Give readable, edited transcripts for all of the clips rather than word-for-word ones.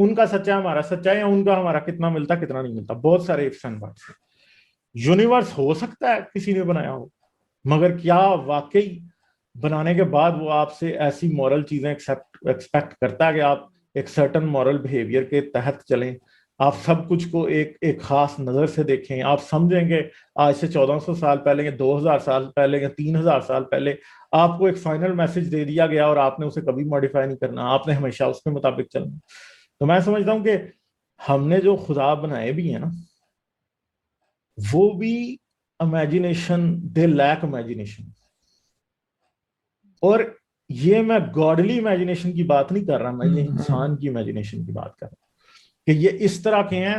ان کا سچا ہمارا سچا ہے یا ان کا ہمارا کتنا ملتا کتنا نہیں ملتا. بہت سارے ifs and buts ہیں. یونیورس ہو سکتا ہے کسی نے بنایا ہو, مگر کیا واقعی بنانے کے بعد وہ آپ سے ایسی مورل چیزیں ایکسپیکٹ کرتا ہے کہ آپ ایک سرٹن مورل بیہیویئر کے تحت چلیں, آپ سب کچھ کو ایک خاص نظر سے دیکھیں, آپ سمجھیں گے آج سے 1400 سال پہلے یا 2000 سال پہلے یا 3000 سال پہلے آپ کو ایک فائنل میسج دے دیا گیا اور آپ نے اسے کبھی ماڈیفائی نہیں کرنا, آپ نے ہمیشہ اس کے مطابق چلنا. تو میں سمجھتا ہوں کہ ہم نے جو خدا بنائے بھی ہیں نا, وہ بھی امیجنیشن, دے لیک امیجنیشن. اور یہ میں گاڈلی امیجنیشن کی بات نہیں کر رہا, میں یہ انسان کی امیجنیشن کی بات کر رہا ہوں کہ یہ اس طرح کے ہیں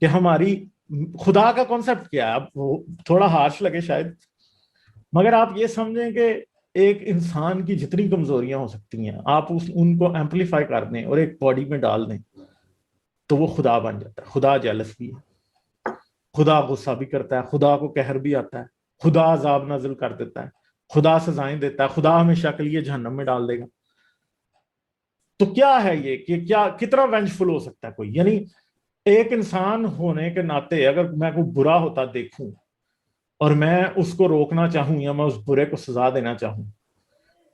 کہ ہماری خدا کا کانسیپٹ کیا ہے. اب وہ تھوڑا ہارش لگے شاید, مگر آپ یہ سمجھیں کہ ایک انسان کی جتنی کمزوریاں ہو سکتی ہیں آپ ان کو ایمپلیفائی کر دیں اور ایک باڈی میں ڈال دیں تو وہ خدا بن جاتا ہے. خدا جیلس بھی ہے, خدا غصہ بھی کرتا ہے, خدا کو قہر بھی آتا ہے, خدا عذاب نازل کر دیتا ہے, خدا سزائیں دیتا ہے, خدا ہمیشہ کے لیے جہنم میں ڈال دے گا. تو کیا ہے یہ کہ کیا کتنا وینجفل ہو سکتا ہے کوئی؟ یعنی ایک انسان ہونے کے ناطے اگر میں کوئی برا ہوتا دیکھوں اور میں اس کو روکنا چاہوں یا میں اس برے کو سزا دینا چاہوں,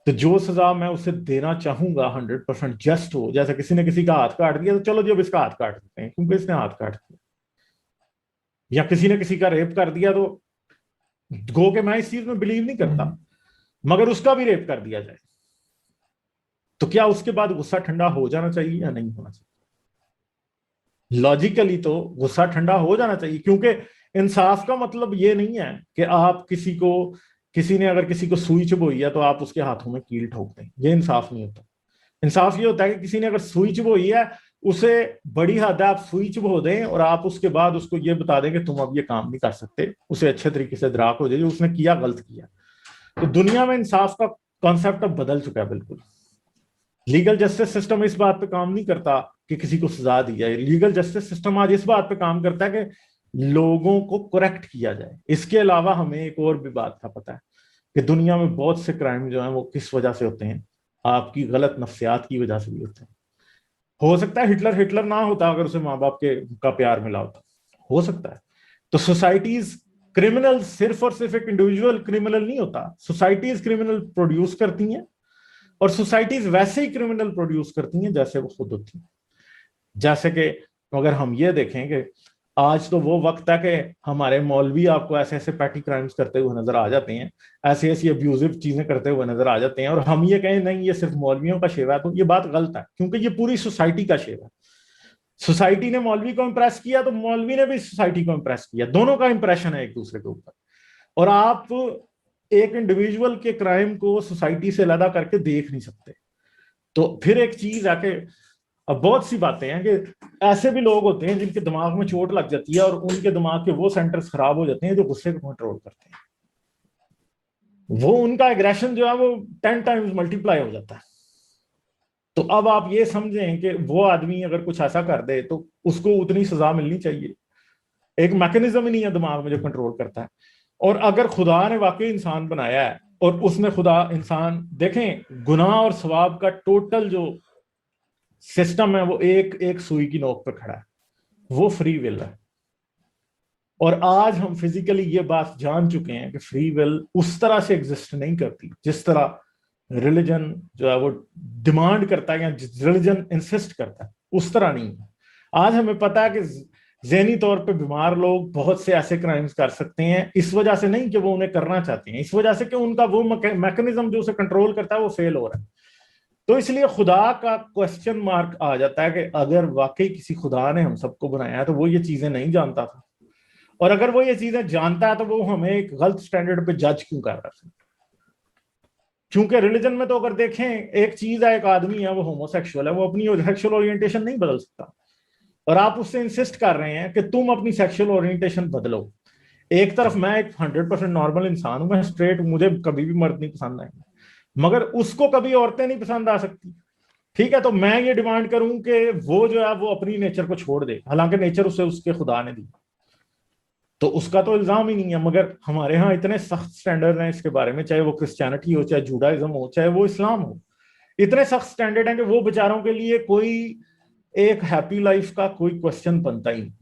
تو جو سزا میں اسے دینا چاہوں گا 100% جسٹ ہو. جیسے کسی نے کسی کا ہاتھ کاٹ دیا تو چلو جی اب اس کا ہاتھ کاٹ دیتے ہیں کیونکہ اس نے ہاتھ کاٹ دیا, یا کسی نے کسی کا ریپ کر دیا تو گو کہ میں اس چیز میں بلیو نہیں کرتا, مگر اس کا بھی ریپ کر دیا جائے تو کیا اس کے بعد غصہ ٹھنڈا ہو جانا چاہیے یا نہیں ہونا چاہیے؟ لاجیکلی تو غصہ ٹھنڈا ہو جانا چاہیے, کیونکہ انصاف کا مطلب یہ نہیں ہے کہ آپ کسی نے اگر کسی کو سوئی چبوئی ہے تو آپ اس کے ہاتھوں میں کیل ٹھوک دیں. یہ انصاف نہیں ہوتا. انصاف یہ ہوتا ہے کہ کسی نے اگر سوئی چبوئی ہے اسے بڑی حد ہے آپ سوئی چبو دیں اور آپ اس کے بعد اس کو یہ بتا دیں کہ تم اب یہ کام نہیں کر سکتے, اسے اچھے طریقے سے ادراک ہو جائے جو اس نے کیا غلط کیا. تو دنیا میں انصاف کا کانسیپٹ اب بدل چکا ہے بالکل. لیگل جسٹس سسٹم اس بات پہ کام نہیں کرتا کہ کسی کو سزا دی جائے. لیگل جسٹس سسٹم آج اس بات پہ کام کرتا ہے کہ لوگوں کو کریکٹ کیا جائے. اس کے علاوہ ہمیں ایک اور بھی بات کا پتہ ہے کہ دنیا میں بہت سے کرائم جو ہیں وہ کس وجہ سے ہوتے ہیں, آپ کی غلط نفسیات کی وجہ سے بھی ہوتے ہیں. ہو سکتا ہے ہٹلر نہ ہوتا اگر اسے ماں باپ کا پیار ملا ہوتا, ہو سکتا ہے. تو سوسائٹیز کرمنل صرف اور صرف ایک انڈیویجول کرمنل نہیں ہوتا, سوسائٹیز کرمنل پروڈیوس کرتی ہیں اور سوسائٹیز ویسے ہی کرمنل پروڈیوس کرتی ہیں جیسے وہ خود ہوتی ہیں. جیسے کہ اگر ہم یہ دیکھیں کہ آج تو وہ وقت ہے کہ ہمارے مولوی آپ کو ایسے ایسے پیٹی کرائمز کرتے ہوئے نظر آ جاتے ہیں, ایسی ایسی ابیوزو چیزیں کرتے ہوئے نظر آ جاتے ہیں, اور ہم یہ کہیں نہیں یہ صرف مولویوں کا شیوا ہے, تو یہ بات غلط ہے کیونکہ یہ پوری سوسائٹی کا شیوا ہے. سوسائٹی نے مولوی کو امپریس کیا تو مولوی نے بھی سوسائٹی کو امپریس کیا, دونوں کا امپریشن ہے ایک دوسرے کے اوپر. اور آپ ایک انڈیویجول کے کرائم کو سوسائٹی سے علیحدہ کر کے دیکھ نہیں سکتے. تو پھر ایک چیز ہے کہ اب بہت سی باتیں ہیں کہ ایسے بھی لوگ ہوتے ہیں جن کے دماغ میں چوٹ لگ جاتی ہے اور ان کے دماغ کے وہ سینٹرز خراب ہو جاتے ہیں جو غصے کو کنٹرول کرتے ہیں. وہ ان کا ایگریشن جو ہے وہ 10 ٹائمز ملٹیپلائی ہو جاتا ہے. تو اب آپ یہ سمجھیں کہ وہ آدمی اگر کچھ ایسا کر دے تو اس کو اتنی سزا ملنی چاہیے. ایک میکینزم ہی نہیں ہے دماغ میں جو کنٹرول کرتا ہے. اور اگر خدا نے واقعی انسان بنایا ہے اور اس نے خدا انسان دیکھیں گناہ اور ثواب کا ٹوٹل جو سسٹم ہے وہ ایک سوئی کی نوک پہ کھڑا ہے, وہ فری ول ہے. اور آج ہم فزیکلی یہ بات جان چکے ہیں کہ فری ول اس طرح سے ایگزسٹ نہیں کرتی جس طرح ریلیجن جو ہے وہ ڈیمانڈ کرتا ہے یا ریلیجن انسسٹ کرتا ہے, اس طرح نہیں ہے. آج ہمیں پتا ہے کہ ذہنی طور پہ بیمار لوگ بہت سے ایسے کرائمز کر سکتے ہیں, اس وجہ سے نہیں کہ وہ انہیں کرنا چاہتے ہیں, اس وجہ سے کہ ان کا وہ میکینزم جو اسے کنٹرول کرتا ہے وہ فیل ہو رہا ہے. تو اس لیے خدا کا کوسچن مارک آ جاتا ہے کہ اگر واقعی کسی خدا نے ہم سب کو بنایا ہے تو وہ یہ چیزیں نہیں جانتا تھا, اور اگر وہ یہ چیزیں جانتا ہے تو وہ ہمیں ایک غلط سٹینڈرڈ پہ جج کیوں کر رہا ہے؟ کیونکہ ریلیجن میں تو اگر دیکھیں ایک چیز ہے, ایک آدمی ہے وہ ہومو سیکشول ہے, وہ اپنی سیکشل اورینٹیشن نہیں بدل سکتا, اور آپ اس سے انسسٹ کر رہے ہیں کہ تم اپنی سیکشل اورینٹیشن بدلو. ایک طرف میں ایک 100% نارمل انسان ہوں, میں اسٹریٹ, مجھے کبھی بھی مرد نہیں پسند آئیں گے, مگر اس کو کبھی عورتیں نہیں پسند آ سکتی. ٹھیک ہے, تو میں یہ ڈیمانڈ کروں کہ وہ جو ہے وہ اپنی نیچر کو چھوڑ دے, حالانکہ نیچر اسے اس کے خدا نے دی, تو اس کا تو الزام ہی نہیں ہے. مگر ہمارے ہاں اتنے سخت سٹینڈرڈ ہیں اس کے بارے میں, چاہے وہ کرسچینٹی ہو, چاہے جوڈائزم ہو, چاہے وہ اسلام ہو, اتنے سخت سٹینڈرڈ ہیں کہ وہ بیچاروں کے لیے کوئی ایک ہیپی لائف کا کوئی کوشچن بنتا ہی نہیں.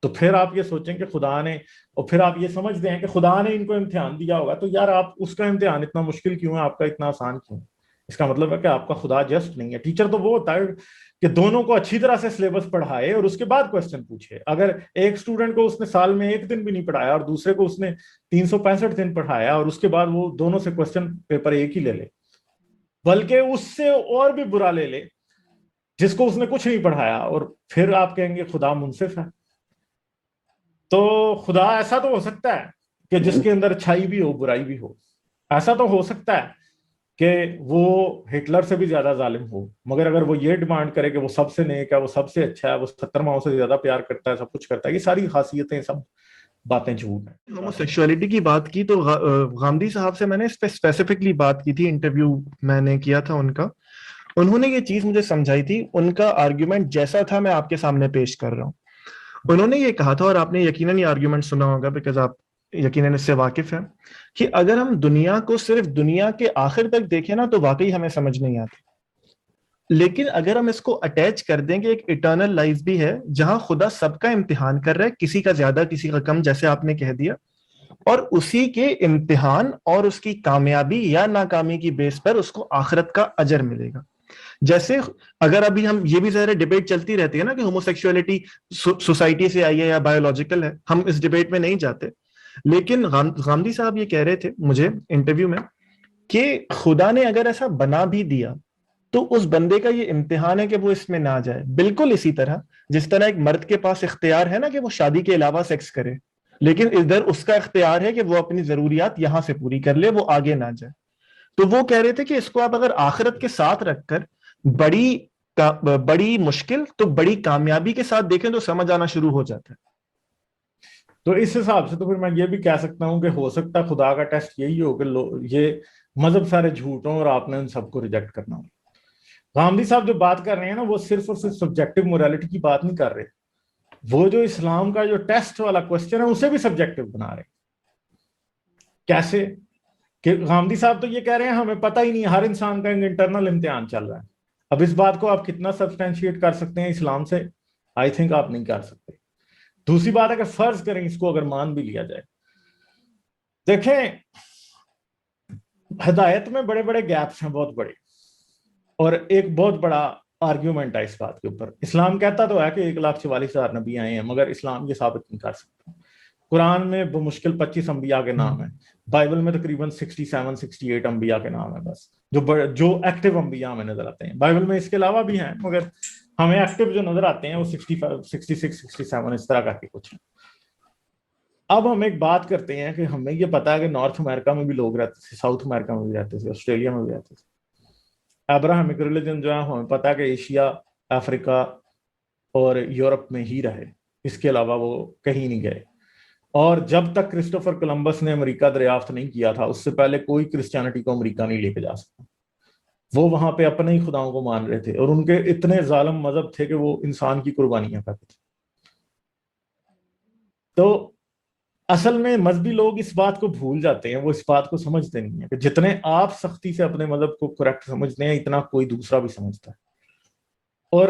تو پھر آپ یہ سوچیں کہ خدا نے، اور پھر آپ یہ سمجھتے ہیں کہ خدا نے ان کو امتحان دیا ہوگا، تو یار آپ اس کا امتحان اتنا مشکل کیوں ہے، آپ کا اتنا آسان کیوں ہے؟ اس کا مطلب ہے کہ آپ کا خدا جسٹ نہیں ہے. ٹیچر تو وہ ہوتا ہے کہ دونوں کو اچھی طرح سے سلیبس پڑھائے اور اس کے بعد کوشچن پوچھے. اگر ایک اسٹوڈنٹ کو اس نے سال میں ایک دن بھی نہیں پڑھایا اور دوسرے کو اس نے 365 دن پڑھایا اور اس کے بعد وہ دونوں سے کوشچن پیپر ایک ہی لے لے، بلکہ اس سے اور بھی برا لے لے جس کو اس نے کچھ نہیں پڑھایا، اور پھر آپ کہیں گے خدا منصف ہے. تو خدا ایسا تو ہو سکتا ہے کہ جس کے اندر اچھائی بھی ہو برائی بھی ہو. ایسا تو ہو سکتا ہے کہ وہ ہٹلر سے بھی زیادہ ظالم ہو، مگر اگر وہ یہ ڈیمانڈ کرے کہ وہ سب سے نیک ہے، وہ سب سے اچھا ہے، وہ 70 ماؤں سے زیادہ پیار کرتا ہے، سب کچھ کرتا ہے، یہ ساری خاصیتیں سب باتیں جھوٹ ہیں. ہومو سیکشولیٹی کی بات کی تو غامدی صاحب سے میں نے اس پہ اسپیسیفکلی بات کی تھی، انٹرویو میں نے کیا تھا ان کا. انہوں نے یہ چیز مجھے سمجھائی تھی. ان کا آرگیومنٹ جیسا تھا میں آپ کے سامنے پیش کر رہا ہوں. انہوں نے یہ کہا تھا، اور آپ نے یقیناً یہ آرگیومنٹ سنا ہوگا بیکاز آپ یقیناً اس سے واقف ہیں، کہ اگر ہم دنیا کو صرف دنیا کے آخر تک دیکھیں نا تو واقعی ہمیں سمجھ نہیں آتی. لیکن اگر ہم اس کو اٹیچ کر دیں کہ ایک اٹرنل لائف بھی ہے جہاں خدا سب کا امتحان کر رہا ہے، کسی کا زیادہ کسی کا کم، جیسے آپ نے کہہ دیا، اور اسی کے امتحان اور اس کی کامیابی یا ناکامی کی بیس پر اس کو آخرت کا اجر ملے گا. جیسے اگر ابھی ہم یہ بھی ظاہر ڈیبیٹ چلتی رہتی ہے نا کہ ہوموسیکشولیٹی سوسائٹی سے آئی ہے یا بایولوجیکل ہے، ہم اس ڈیبیٹ میں نہیں جاتے. لیکن غامدی صاحب یہ کہہ رہے تھے مجھے انٹرویو میں کہ خدا نے اگر ایسا بنا بھی دیا تو اس بندے کا یہ امتحان ہے کہ وہ اس میں نہ جائے. بالکل اسی طرح جس طرح ایک مرد کے پاس اختیار ہے نا کہ وہ شادی کے علاوہ سیکس کرے، لیکن ادھر اس کا اختیار ہے کہ وہ اپنی ضروریات یہاں سے پوری کر لے، وہ آگے نہ جائے. تو وہ کہہ رہے تھے کہ اس کو آپ اگر آخرت کے ساتھ رکھ کر بڑی مشکل تو بڑی کامیابی کے ساتھ دیکھیں تو سمجھ آنا شروع ہو جاتا ہے. تو اس حساب سے تو پھر میں یہ بھی کہہ سکتا ہوں کہ ہو سکتا ہے خدا کا ٹیسٹ یہی ہو کہ یہ مذہب سارے جھوٹ ہوں اور آپ نے ان سب کو ریجیکٹ کرنا ہو. غامدی صاحب جو بات کر رہے ہیں نا، وہ صرف اور صرف سبجیکٹو موریلٹی کی بات نہیں کر رہے، وہ جو اسلام کا جو ٹیسٹ والا کوشچن ہے اسے بھی سبجیکٹو بنا رہے. کیسے کہ غامدی صاحب تو یہ کہہ رہے ہیں ہمیں پتہ ہی نہیں، ہر انسان کا انٹرنل امتحان چل رہا ہے. اب اس بات کو آپ کتنا سبسٹینشیٹ کر سکتے ہیں اسلام سے؟ آئی تھنک آپ نہیں کر سکتے. دوسری بات ہے کہ فرض کریں اس کو اگر مان بھی لیا جائے، دیکھیں ہدایت میں بڑے بڑے گیپس ہیں، بہت بڑے، اور ایک بہت بڑا آرگیومنٹ ہے اس بات کے اوپر. اسلام کہتا تو ہے کہ 1,44,000 نبی آئے ہیں، مگر اسلام یہ ثابت نہیں کر سکتا. قرآن میں بمشکل 25 انبیاء کے نام ہیں، بائبل میں تقریباً 67-68 انبیاء کے نام ہیں بس، جو ایکٹیو انبیاء ہمیں نظر آتے ہیں. بائبل میں اس کے علاوہ بھی ہیں، مگر ہمیں ایکٹیو جو نظر آتے ہیں وہ 65 66 67 اس طرح کر کے کچھ ہیں. اب ہم ایک بات کرتے ہیں کہ ہمیں یہ پتا ہے کہ نارتھ امریکہ میں بھی لوگ رہتے تھے، ساؤتھ امریکہ میں بھی رہتے تھے، آسٹریلیا میں بھی رہتے تھے. ابراہمک ریلیجن جو ہے ہمیں پتا ہے کہ ایشیا، افریقہ اور یورپ میں ہی رہے، اس کے علاوہ وہ کہیں نہیں گئے. اور جب تک کرسٹوفر کولمبس نے امریکہ دریافت نہیں کیا تھا اس سے پہلے کوئی کرسچینٹی کو امریکہ نہیں لے کے جا سکتا. وہ وہاں پہ اپنے ہی خداؤں کو مان رہے تھے، اور ان کے اتنے ظالم مذہب تھے کہ وہ انسان کی قربانیاں کرتے تھے. تو اصل میں مذہبی لوگ اس بات کو بھول جاتے ہیں، وہ اس بات کو سمجھتے نہیں ہیں کہ جتنے آپ سختی سے اپنے مذہب کو کریکٹ سمجھتے ہیں اتنا کوئی دوسرا بھی سمجھتا ہے. اور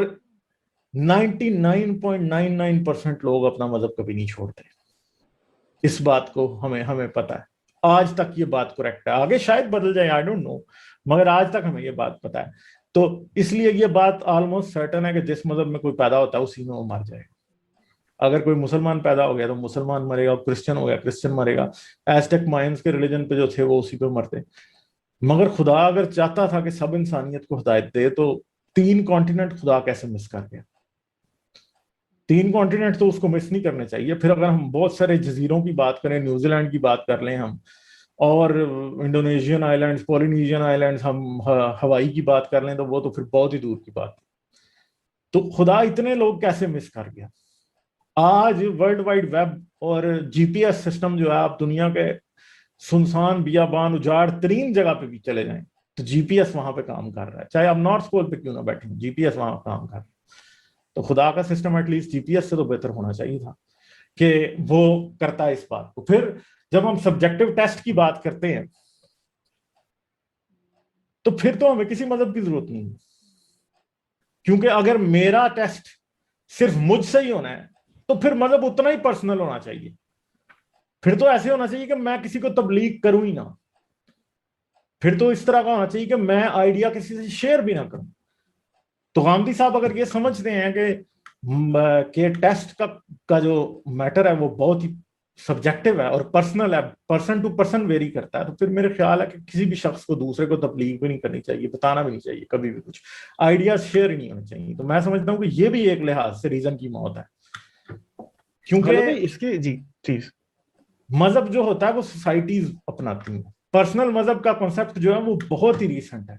99.99% لوگ اپنا مذہب کبھی نہیں چھوڑتے. اس بات کو ہمیں پتا ہے، آج تک یہ بات کریکٹ ہے. آگے شاید بدل جائے، آئی ڈونٹ نو، مگر آج تک ہمیں یہ بات پتا ہے. تو اس لیے یہ بات آلموسٹ سرٹن ہے کہ جس مذہب میں کوئی پیدا ہوتا ہے اسی میں وہ مر جائے گا. اگر کوئی مسلمان پیدا ہو گیا تو مسلمان مرے گا، کرسچن ہو گیا کرسچن مرے گا. ایزٹیک مائنز کے ریلیجن پہ جو تھے وہ اسی پہ مرتے. مگر خدا اگر چاہتا تھا کہ سب انسانیت کو ہدایت دے تو 3 کانٹیننٹ خدا کیسے مس کر گیا؟ 3 کانٹیننٹ تو اس کو مس نہیں کرنے چاہیے. پھر اگر ہم بہت سارے جزیروں کی بات کریں، نیوزی لینڈ کی بات کر لیں ہم، اور انڈونیشین آئی لینڈز، پولینیشین آئی لینڈز، ہم ہوائی کی بات کر لیں تو وہ تو پھر بہت ہی دور کی بات ہے. تو خدا اتنے لوگ کیسے مس کر گیا؟ آج ورلڈ وائڈ ویب اور جی پی ایس سسٹم جو ہے، آپ دنیا کے سنسان بیابان اجاڑ ترین جگہ پہ بھی چلے جائیں تو جی پی ایس وہاں پہ کام کر رہا ہے، چاہے آپ نارتھ پول پہ کیوں نہ بیٹھیں، جی پی ایس وہاں کام کر رہا ہے. تو خدا کا system at least G P S سے تو بہتر ہونا چاہیے تھا کہ وہ کرتا ہے اس بات کو. پھر جب ہم سبجیکٹو ٹیسٹ کی بات کرتے ہیں تو پھر تو ہمیں کسی مذہب کی ضرورت نہیں ہے، کیونکہ اگر میرا ٹیسٹ صرف مجھ سے ہی ہونا ہے تو پھر مذہب اتنا ہی پرسنل ہونا چاہیے. پھر تو ایسے ہونا چاہیے کہ میں کسی کو تبلیغ کروں ہی نہ. پھر تو اس طرح کا ہونا چاہیے کہ میں آئیڈیا کسی سے شیئر بھی نہ کروں. تو غامدی صاحب اگر یہ سمجھتے ہیں کہ ٹیسٹ کا جو میٹر ہے وہ بہت ہی سبجیکٹو ہے اور پرسنل ہے, پرسن ٹو پرسن ویری کرتا ہے, تو پھر میرے خیال ہے کہ کسی بھی شخص کو دوسرے کو تبلیغ بھی نہیں کرنی چاہیے, بتانا بھی نہیں چاہیے, کبھی بھی کچھ آئیڈیاز شیئر ہی نہیں ہونے چاہیے. تو میں سمجھتا ہوں کہ یہ بھی ایک لحاظ سے ریزن کی موت ہے, کیونکہ اس کے جی چیز مذہب جو ہوتا ہے وہ سوسائٹیز اپناتی ہیں. پرسنل مذہب کا کنسپٹ جو ہے وہ بہت ہی ریسنٹ ہے,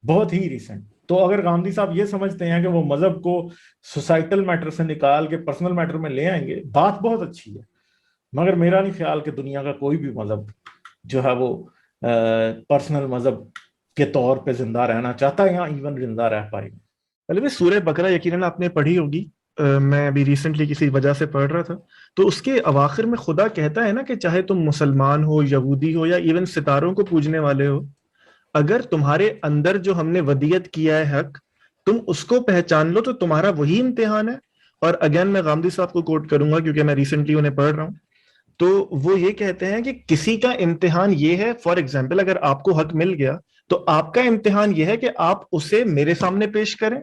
بہت ہی ریسنٹ. تو اگر غامدی صاحب یہ سمجھتے ہیں کہ وہ مذہب کو سوسائٹل میٹر سے نکال کے پرسنل میٹر میں لے آئیں گے, بات بہت اچھی ہے, مگر میرا نہیں خیال کہ دنیا کا کوئی بھی مذہب جو ہے وہ پرسنل مذہب کے طور پہ زندہ رہنا چاہتا ہے یا ایون زندہ رہ پائے گا. پہلے سورہ بقرہ یقیناً آپ نے پڑھی ہوگی, میں ابھی ریسنٹلی کسی وجہ سے پڑھ رہا تھا, تو اس کے اواخر میں خدا کہتا ہے نا کہ چاہے تم مسلمان ہو, یہودی ہو, یا ایون ستاروں کو پوجنے والے ہو, اگر تمہارے اندر جو ہم نے ودیت کیا ہے حق, تم اس کو پہچان لو تو تمہارا وہی امتحان ہے. اور اگین میں غامدی صاحب کو کوٹ کروں گا کیونکہ میں ریسنٹلی انہیں پڑھ رہا ہوں, تو وہ یہ کہتے ہیں کہ کسی کا امتحان یہ ہے, فار ایگزامپل اگر آپ کو حق مل گیا تو آپ کا امتحان یہ ہے کہ آپ اسے میرے سامنے پیش کریں,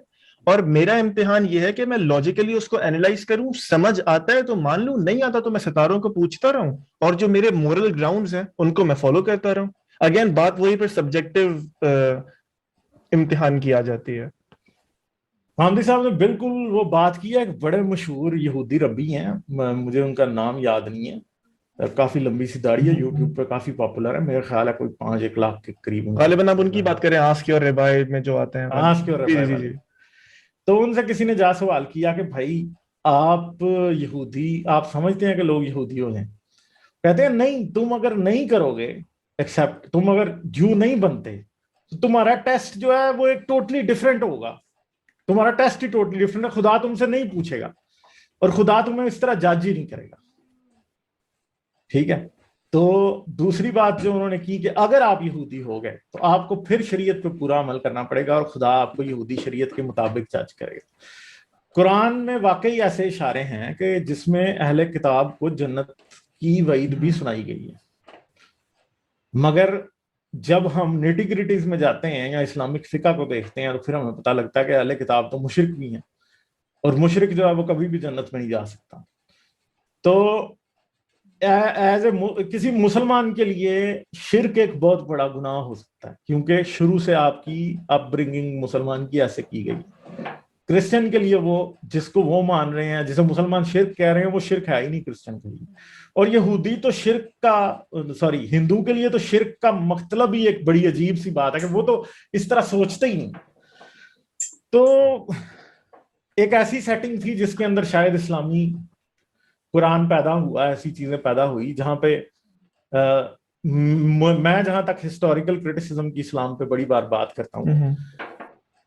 اور میرا امتحان یہ ہے کہ میں لاجیکلی اس کو اینالائز کروں, سمجھ آتا ہے تو مان لوں, نہیں آتا تو میں ستاروں کو پوچھتا رہوں, اور جو میرے مورل گراؤنڈز ہیں ان کو میں فالو کرتا رہوں. اگین بات وہی پر سبجیکٹو امتحان کی آ جاتی ہے. غامدی صاحب نے بالکل وہ بات کی ہے. ایک بڑے مشہور یہودی ربی ہیں, مجھے ان کا نام یاد نہیں ہے, کافی لمبی سی داڑھی ہے, یوٹیوب پہ کافی پاپولر ہے, میرا خیال ہے کوئی 5-1 لاکھ کے قریب. غالباً آپ ان کی بات کریں, آس کے اور ربائے میں جو آتے ہیں. آس کے اور ربائے والے. تو ان سے کسی نے جا سوال کیا کہ بھائی آپ یہودی, آپ سمجھتے ہیں کہ لوگ یہودی ہو جائیں؟ کہتے ہیں نہیں, تم اگر نہیں کرو گے ایکسیپٹ, تم اگر جو نہیں بنتے تو تمہارا ٹیسٹ جو ہے وہ ایک ٹوٹلی ڈفرینٹ ہوگا, تمہارا ٹیسٹ ہی ٹوٹلی ڈفرینٹ ہے, خدا تم سے نہیں پوچھے گا اور خدا تمہیں اس طرح جج ہی نہیں کرے گا. ٹھیک ہے. تو دوسری بات جو انہوں نے کی کہ اگر آپ یہودی ہو گئے تو آپ کو پھر شریعت پہ پورا عمل کرنا پڑے گا اور خدا آپ کو یہودی شریعت کے مطابق جج کرے گا. قرآن میں واقعی ایسے اشارے ہیں کہ جس میں اہل کتاب کو جنت کی وعید بھی سنائی گئی ہے, مگر جب ہم نیٹی گریٹیز میں جاتے ہیں یا اسلامک فقہ کو دیکھتے ہیں تو پھر ہمیں پتہ لگتا ہے کہ اہل کتاب تو مشرک بھی ہیں, اور مشرک جو ہے وہ کبھی بھی جنت میں نہیں جا سکتا. تو ایز اے کسی مسلمان کے لیے شرک ایک بہت بڑا گناہ ہو سکتا ہے, کیونکہ شروع سے آپ کی اپ برنگنگ مسلمان کی ایسے کی گئی. کرسچن کے لیے وہ جس کو وہ مان رہے ہیں, جسے مسلمان شرک کہہ رہے ہیں, وہ شرک ہے ہی نہیں کرسچن کے لیے. اور یہودی تو شرک کا ہندو کے لیے تو شرک کا مطلب ہی ایک بڑی عجیب سی بات ہے کہ وہ تو اس طرح سوچتے ہی نہیں. تو ایک ایسی سیٹنگ تھی جس کے اندر شاید اسلامی قرآن پیدا ہوا, ایسی چیزیں پیدا ہوئی جہاں پہ میں جہاں تک ہسٹوریکل کرٹیسزم کی اسلام پہ بڑی بار بات کرتا ہوں,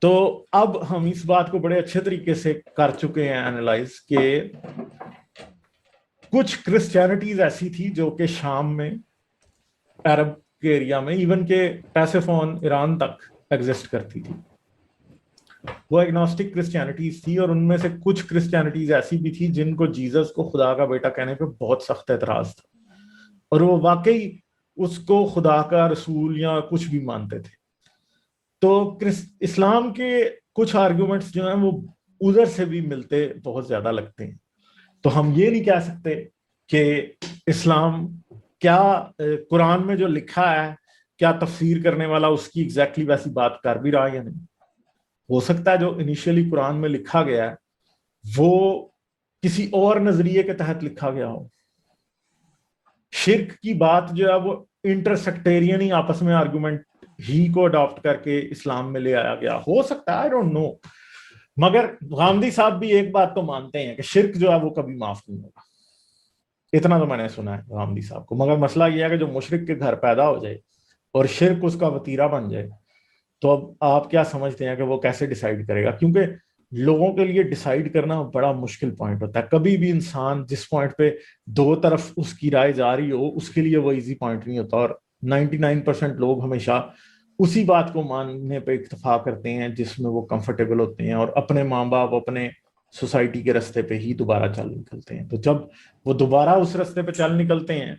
تو اب ہم اس بات کو بڑے اچھے طریقے سے کر چکے ہیں اینالائز کہ کچھ کرسچینٹیز ایسی تھی جو کہ شام میں, عرب کے ایریا میں, ایون کہ پیسیفون ایران تک ایگزسٹ کرتی تھی. وہ ایگنوسٹک کرسچینٹیز تھی, اور ان میں سے کچھ کرسچینٹیز ایسی بھی تھی جن کو جیزس کو خدا کا بیٹا کہنے پہ بہت سخت اعتراض تھا, اور وہ واقعی اس کو خدا کا رسول یا کچھ بھی مانتے تھے. تو اسلام کے کچھ آرگومنٹس جو ہیں وہ ادھر سے بھی ملتے بہت زیادہ لگتے ہیں. تو ہم یہ نہیں کہہ سکتے کہ اسلام کیا قرآن میں جو لکھا ہے کیا تفسیر کرنے والا اس کی ایگزیکٹلی ویسی بات کر بھی رہا ہے یا نہیں. ہو سکتا ہے جو انیشیلی قرآن میں لکھا گیا ہے وہ کسی اور نظریے کے تحت لکھا گیا ہو. شرک کی بات جو ہے وہ انٹرسیکٹیرین ہی آپس میں آرگومنٹ ہی کو اڈاپٹ کر کے اسلام میں لے آیا گیا, ہو سکتا ہے, آئی ڈونٹ نو. مگر غامدی صاحب بھی ایک بات تو مانتے ہیں کہ شرک جو ہے وہ کبھی معاف نہیں ہوگا, اتنا تو میں نے سنا ہے غامدی صاحب کو. مگر مسئلہ یہ ہے کہ جو مشرک کے گھر پیدا ہو جائے اور شرک اس کا وتیرہ بن جائے, تو اب آپ کیا سمجھتے ہیں کہ وہ کیسے ڈیسائیڈ کرے گا؟ کیونکہ لوگوں کے لیے ڈیسائیڈ کرنا بڑا مشکل پوائنٹ ہوتا ہے. کبھی بھی انسان جس پوائنٹ پہ دو طرف اس کی رائے جا رہی ہو اس کے لیے وہ ایزی پوائنٹ نہیں ہوتا, اور 99% لوگ ہمیشہ اسی بات کو ماننے پہ اکتفا کرتے ہیں جس میں وہ کمفرٹیبل ہوتے ہیں، اور اپنے ماں باپ اپنے سوسائٹی کے راستے پہ ہی دوبارہ چل نکلتے ہیں۔ تو جب وہ دوبارہ اس راستے پہ چل نکلتے ہیں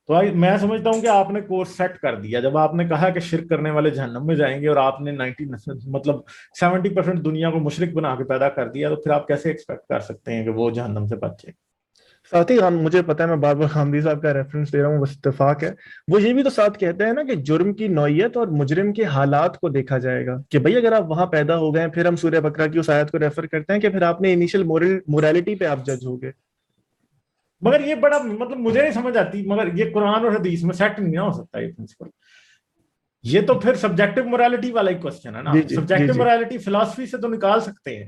تو میں سمجھتا ہوں کہ آپ نے کورس سیٹ کر دیا جب آپ نے کہا کہ شرک کرنے والے جہنم میں جائیں گے، اور آپ نے 70% دنیا کو مشرک بنا کے پیدا کر دیا، تو پھر آپ کیسے ایکسپیکٹ کر سکتے ہیں کہ وہ جہنم سے بچے؟ ساتھ ہی مجھے پتا ہے میں بار بار حامدی صاحب کا ریفرنس دے رہا ہوں، بس اتفاق ہے، وہ یہ بھی تو ساتھ کہتے ہیں نا کہ جرم کی نوعیت اور مجرم کے حالات کو دیکھا جائے گا، کہ بھئی اگر آپ وہاں پیدا ہو گئے ہیں، پھر ہم سورہ بقرہ کی اس آیت کو ریفر کرتے ہیں کہ پھر آپ نے انیشل موریلٹی پہ آپ جج ہو گئے۔ مگر یہ بڑا مطلب مجھے نہیں سمجھ آتی، مگر یہ قرآن اور حدیث میں سیٹ نہیں ہو سکتا یہ پرنسپل۔ یہ تو پھر سبجیکٹو موریلٹی والا ہی کوسچن ہے نا۔ جی جی سبجیکٹو جی موریلٹی فلاسفی سے تو نکال سکتے ہیں،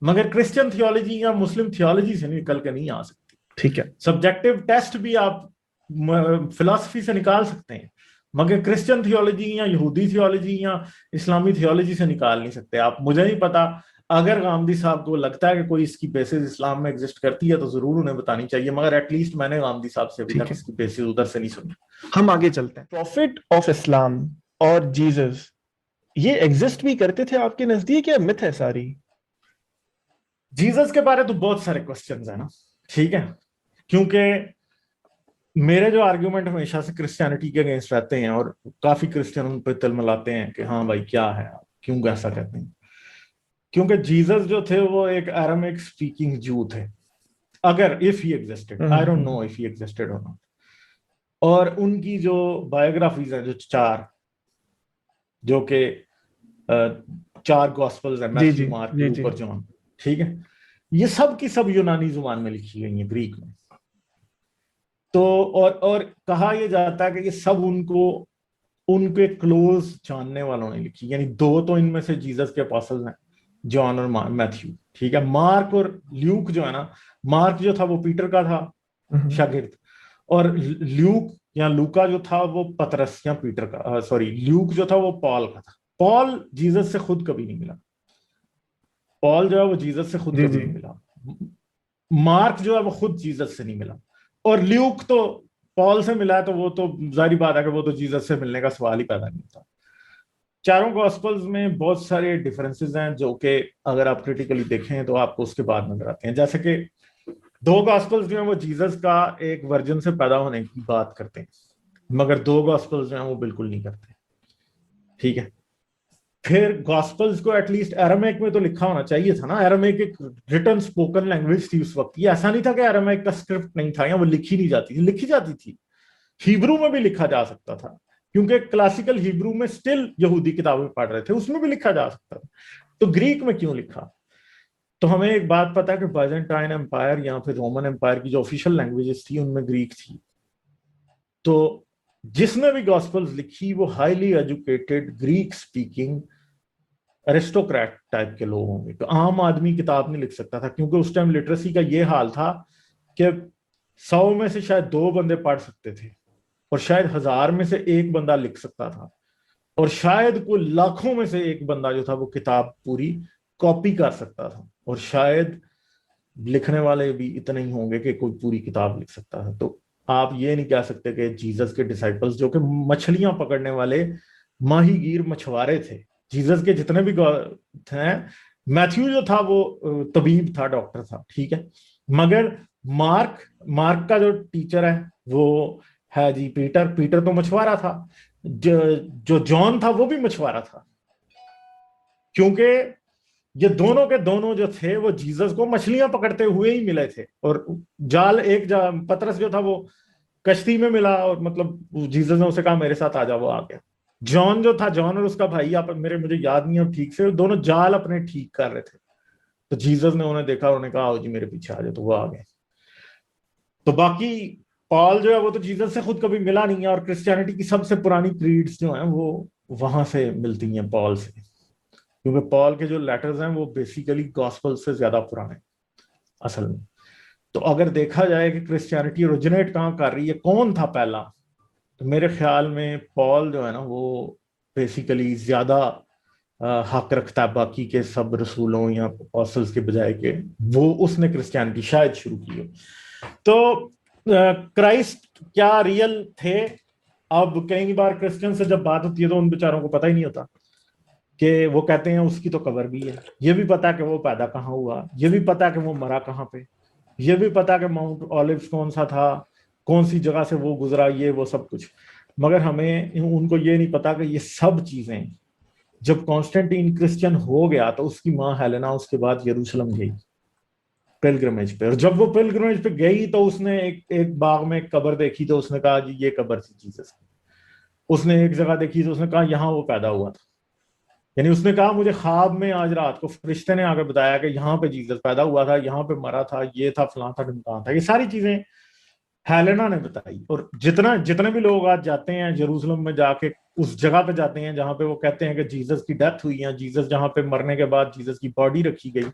مگر کرسچن تھیولوجی یا مسلم تھیولوجی سے نکل کے نہیں آ سکتی۔ ٹھیک ہے، سبجیکٹو ٹیسٹ بھی آپ فلاسفی سے نکال سکتے ہیں، مگر کرسچن تھیولوجی یا یہودی تھیولوجی یا اسلامی تھیولوجی سے نکال نہیں سکتے آپ۔ مجھے نہیں پتا، اگر غامدی صاحب کو لگتا ہے کہ کوئی اس کی بیسز اسلام میں ایگزسٹ کرتی ہے تو ضرور انہیں بتانی چاہیے، مگر ایٹ لیسٹ میں نے غامدی صاحب سے ابھی تک اس کی بیسز ادھر سے نہیں سنی۔ ہم آگے چلتے ہیں۔ پروفٹ آف اسلام اور جیزس یہ ایگزسٹ بھی کرتے تھے آپ کے نزدیک یا مت ہے ساری؟ جیزس کے بارے تو بہت سارے کوسچنز ہیں نا، ٹھیک ہے، کیونکہ میرے جو آرگیومنٹ ہمیشہ سے کرسچینٹی کے اگینسٹ رہتے ہیں، اور کافی کرسچن ان پہ تلملاتے ہیں کہ ہاں بھائی کیا ہے، کیوں ایسا کہتے ہیں؟ کیونکہ جیزس جو تھے وہ ایک ایرامک اسپیکنگ جو تھے، اگر if he existed, I don't know if he existed or not۔ اور ان کی جو بایوگرافیز ہیں، جو چار، جو کہ 4 گاسپلز ہیں، میتھیو، مارک، لوک اور جان، ٹھیک ہے، یہ سب کی سب یونانی زبان میں لکھی گئی ہیں، گریک میں۔ تو اور کہا یہ جاتا ہے کہ یہ سب ان کے کلوز جاننے والوں نے لکھی، یعنی 2 تو ان میں سے جیزس کے اپوسٹلز ہیں، جان اور میتھیو، ٹھیک ہے۔ مارک اور لیوک جو ہے نا، مارک جو تھا وہ پیٹر کا تھا شاگرد، اور لیوک یا لوکا جو تھا وہ پترس یا پیٹر کا، سوری لیوک جو تھا وہ پال کا تھا۔ پال جیزس سے خود کبھی نہیں ملا، پال جو ہے وہ جیزس سے خود کبھی نہیں ملا، مارک جو ہے وہ خود جیزس سے نہیں ملا، اور لیوک تو پال سے ملا ہے، تو وہ تو ظاہری بات ہے کہ وہ تو جیزس سے ملنے کا سوال ہی پیدا نہیں ہوتا۔ چاروں گاسپلز میں بہت سارے ڈیفرنسز ہیں جو کہ اگر آپ کریٹیکلی دیکھیں تو آپ کو اس کے بعد نظر آتے ہیں، جیسے کہ 2 گاسپلز جو ہیں وہ جیزس کا ایک ورژن سے پیدا ہونے کی بات کرتے ہیں، مگر 2 گاسپلز جو ہیں وہ بالکل نہیں کرتے، ٹھیک ہے۔ پھر گاسپلز کو ایٹ لیسٹ ایرامیک میں تو لکھا ہونا چاہیے تھا نا، ایرامیک ایک ریٹن اسپوکن لینگویج تھی اس وقت، یہ ایسا نہیں تھا کہ ایرامیک کا اسکرپٹ نہیں تھا یا وہ لکھی نہیں جاتی تھی، لکھی جاتی تھی، ہیبرو میں بھی لکھا جا سکتا تھا، کیونکہ کلاسیکل ہیبرو میں سٹل یہودی کتابیں پڑھ رہے تھے، اس میں بھی لکھا جا سکتا تھا، تو گریک میں کیوں لکھا؟ تو ہمیں ایک بات پتا ہے کہ بائزنٹائن امپائر یا پھر رومن امپائر کی جو آفیشیل لینگویجز تھی ان میں گریک تھی، تو جس نے بھی گاسپلز لکھی وہ highly educated Greek speaking aristocrat type کے لوگ ہوں گے، تو عام آدمی کتاب نہیں لکھ سکتا تھا، کیونکہ اس ٹائم لٹریسی کا یہ حال تھا کہ 100 میں سے شاید 2 بندے پڑھ سکتے تھے، اور شاید 1000 میں سے 1 بندہ لکھ سکتا تھا، اور شاید کوئی لاکھوں میں سے 1 بندہ جو تھا وہ کتاب پوری کاپی کر سکتا تھا، اور شاید لکھنے والے بھی اتنے ہی ہوں گے کہ کوئی پوری کتاب لکھ سکتا تھا۔ تو آپ یہ نہیں کہہ سکتے کہ جیزس کے ڈسائپلز جو کہ مچھلیاں پکڑنے والے ماہی گیر مچھوارے تھے، جیزس کے جتنے بھی تھے، میتھیو جو تھا وہ طبیب تھا، ڈاکٹر تھا، ٹھیک ہے، مگر مارک کا جو ٹیچر ہے وہ ہے جی پیٹر تو مچھوارا تھا، جو جان تھا وہ بھی مچھوارا تھا، کیونکہ یہ دونوں کے دونوں جو تھے وہ جیزس کو مچھلیاں پکڑتے ہوئے ہی ملے تھے، اور پترس جو تھا وہ کشتی میں ملا، اور مطلب جیزس نے اسے کہا میرے ساتھ آ جا، وہ آ گیا۔ جان جو تھا، جان اور اس کا بھائی، مجھے یاد نہیں اب ٹھیک سے، دونوں جال اپنے ٹھیک کر رہے تھے، تو جیزس نے انہیں دیکھا اور انہیں کہا آؤ جی میرے پیچھے آ جائے، تو وہ آ گئے۔ تو باقی پال جو ہے وہ تو جیزس سے خود کبھی ملا نہیں ہے، اور کرسچینٹی کی سب سے پرانی کریڈز جو ہیں وہ وہاں سے ملتی ہیں، پال سے، کیونکہ پال کے جو لیٹرز ہیں وہ بیسیکلی گاسپل سے زیادہ پرانے اصل میں۔ تو اگر دیکھا جائے کہ کرسچینٹی اوریجنیٹ کہاں کر رہی ہے، کون تھا پہلا، تو میرے خیال میں پال جو ہے نا وہ بیسیکلی زیادہ حق رکھتا ہے باقی کے سب رسولوں یا اپوسٹلز کے بجائے، کہ وہ اس نے کرسچینٹی شاید شروع کی ہو۔ تو کرائسٹ کیا ریئل تھے؟ اب کئی بار کرسچن سے جب بات ہوتی ہے تو ان بیچاروں کو پتہ ہی نہیں ہوتا کہ وہ کہتے ہیں اس کی تو قبر بھی ہے، یہ بھی پتا کہ وہ پیدا کہاں ہوا، یہ بھی پتا کہ وہ مرا کہاں پہ، یہ بھی پتا کہ ماؤنٹ اولیوز کون سا تھا، کون سی جگہ سے وہ گزرا، یہ وہ سب کچھ. مگر ہمیں ان کو یہ نہیں پتا کہ یہ سب چیزیں جب کانسٹنٹین کرسچن ہو گیا تو اس کی ماں ہیلینا اس کے بعد یروشلم گئی پلگرمیج پہ، اور جب وہ پلگرمیج پہ گئی تو اس نے ایک باغ میں ایک قبر دیکھی تو اس نے کہا جی یہ قبر تھی جیسس کی. اس نے ایک جگہ دیکھی تو اس نے کہا یہاں وہ پیدا ہوا تھا. یعنی اس نے کہا مجھے خواب میں آج رات کو فرشتے نے آ کے بتایا کہ یہاں پہ جیسس پیدا ہوا تھا، یہاں پہ مرا تھا، یہ تھا، فلاں تھا، ڈمکان تھا. یہ ساری چیزیں ہیلینا نے بتائی. اور جتنے بھی لوگ آج جاتے ہیں یروشلم میں جا کے اس جگہ پہ جاتے ہیں جہاں پہ وہ کہتے ہیں کہ جیسس کی ڈیتھ ہوئی ہے، جیسس جہاں پہ مرنے کے بعد جیسس کی باڈی رکھی گئی،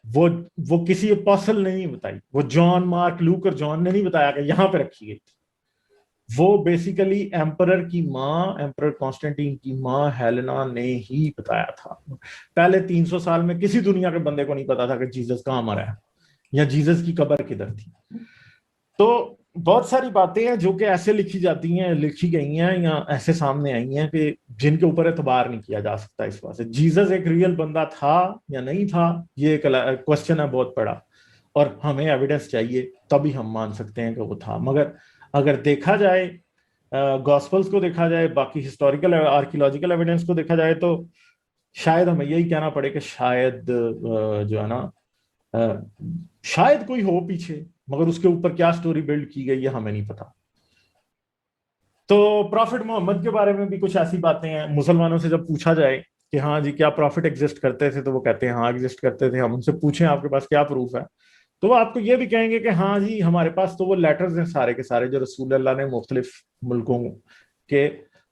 وہ کسی اپوسل نے نہیں بتائی، وہ جان، مارک، لوک اور جان نے نہیں بتایا کہ یہاں پہ رکھی گئی تھی. وہ بیسیکلی ایمپرر کی ماں، ایمپرر کانسٹنٹین کی ماں ہیلینا نے ہی بتایا تھا. پہلے 300 سال میں کسی دنیا کے بندے کو نہیں پتا تھا کہ جیسس کہاں مرا ہے یا جیسس کی قبر کدھر تھی. تو بہت ساری باتیں ہیں جو کہ ایسے لکھی جاتی ہیں، لکھی گئی ہیں یا ایسے سامنے آئی ہیں کہ جن کے اوپر اعتبار نہیں کیا جا سکتا. اس واسطے جیسس ایک ریئل بندہ تھا یا نہیں تھا یہ ایک کوسچن ہے بہت بڑا، اور ہمیں ایویڈنس چاہیے تبھی ہم مان سکتے ہیں کہ وہ تھا. مگر اگر دیکھا جائے گاسپلز کو دیکھا جائے، باقی ہسٹوریکل آرکیولوجیکل ایویڈنس کو دیکھا جائے تو شاید ہمیں یہی کہنا پڑے کہ شاید جو ہے نا شاید کوئی ہو پیچھے، مگر اس کے اوپر کیا سٹوری بلڈ کی گئی ہے ہمیں نہیں پتا. تو پرافٹ محمد کے بارے میں بھی کچھ ایسی باتیں ہیں. مسلمانوں سے جب پوچھا جائے کہ ہاں جی کیا پرافٹ ایگزسٹ کرتے تھے تو وہ کہتے ہیں ہاں ایگزسٹ کرتے تھے. ہم ان سے پوچھیں آپ کے پاس کیا پروف ہے تو وہ آپ کو یہ بھی کہیں گے کہ ہاں جی ہمارے پاس تو وہ لیٹرز ہیں سارے کے سارے جو رسول اللہ نے مختلف ملکوں کے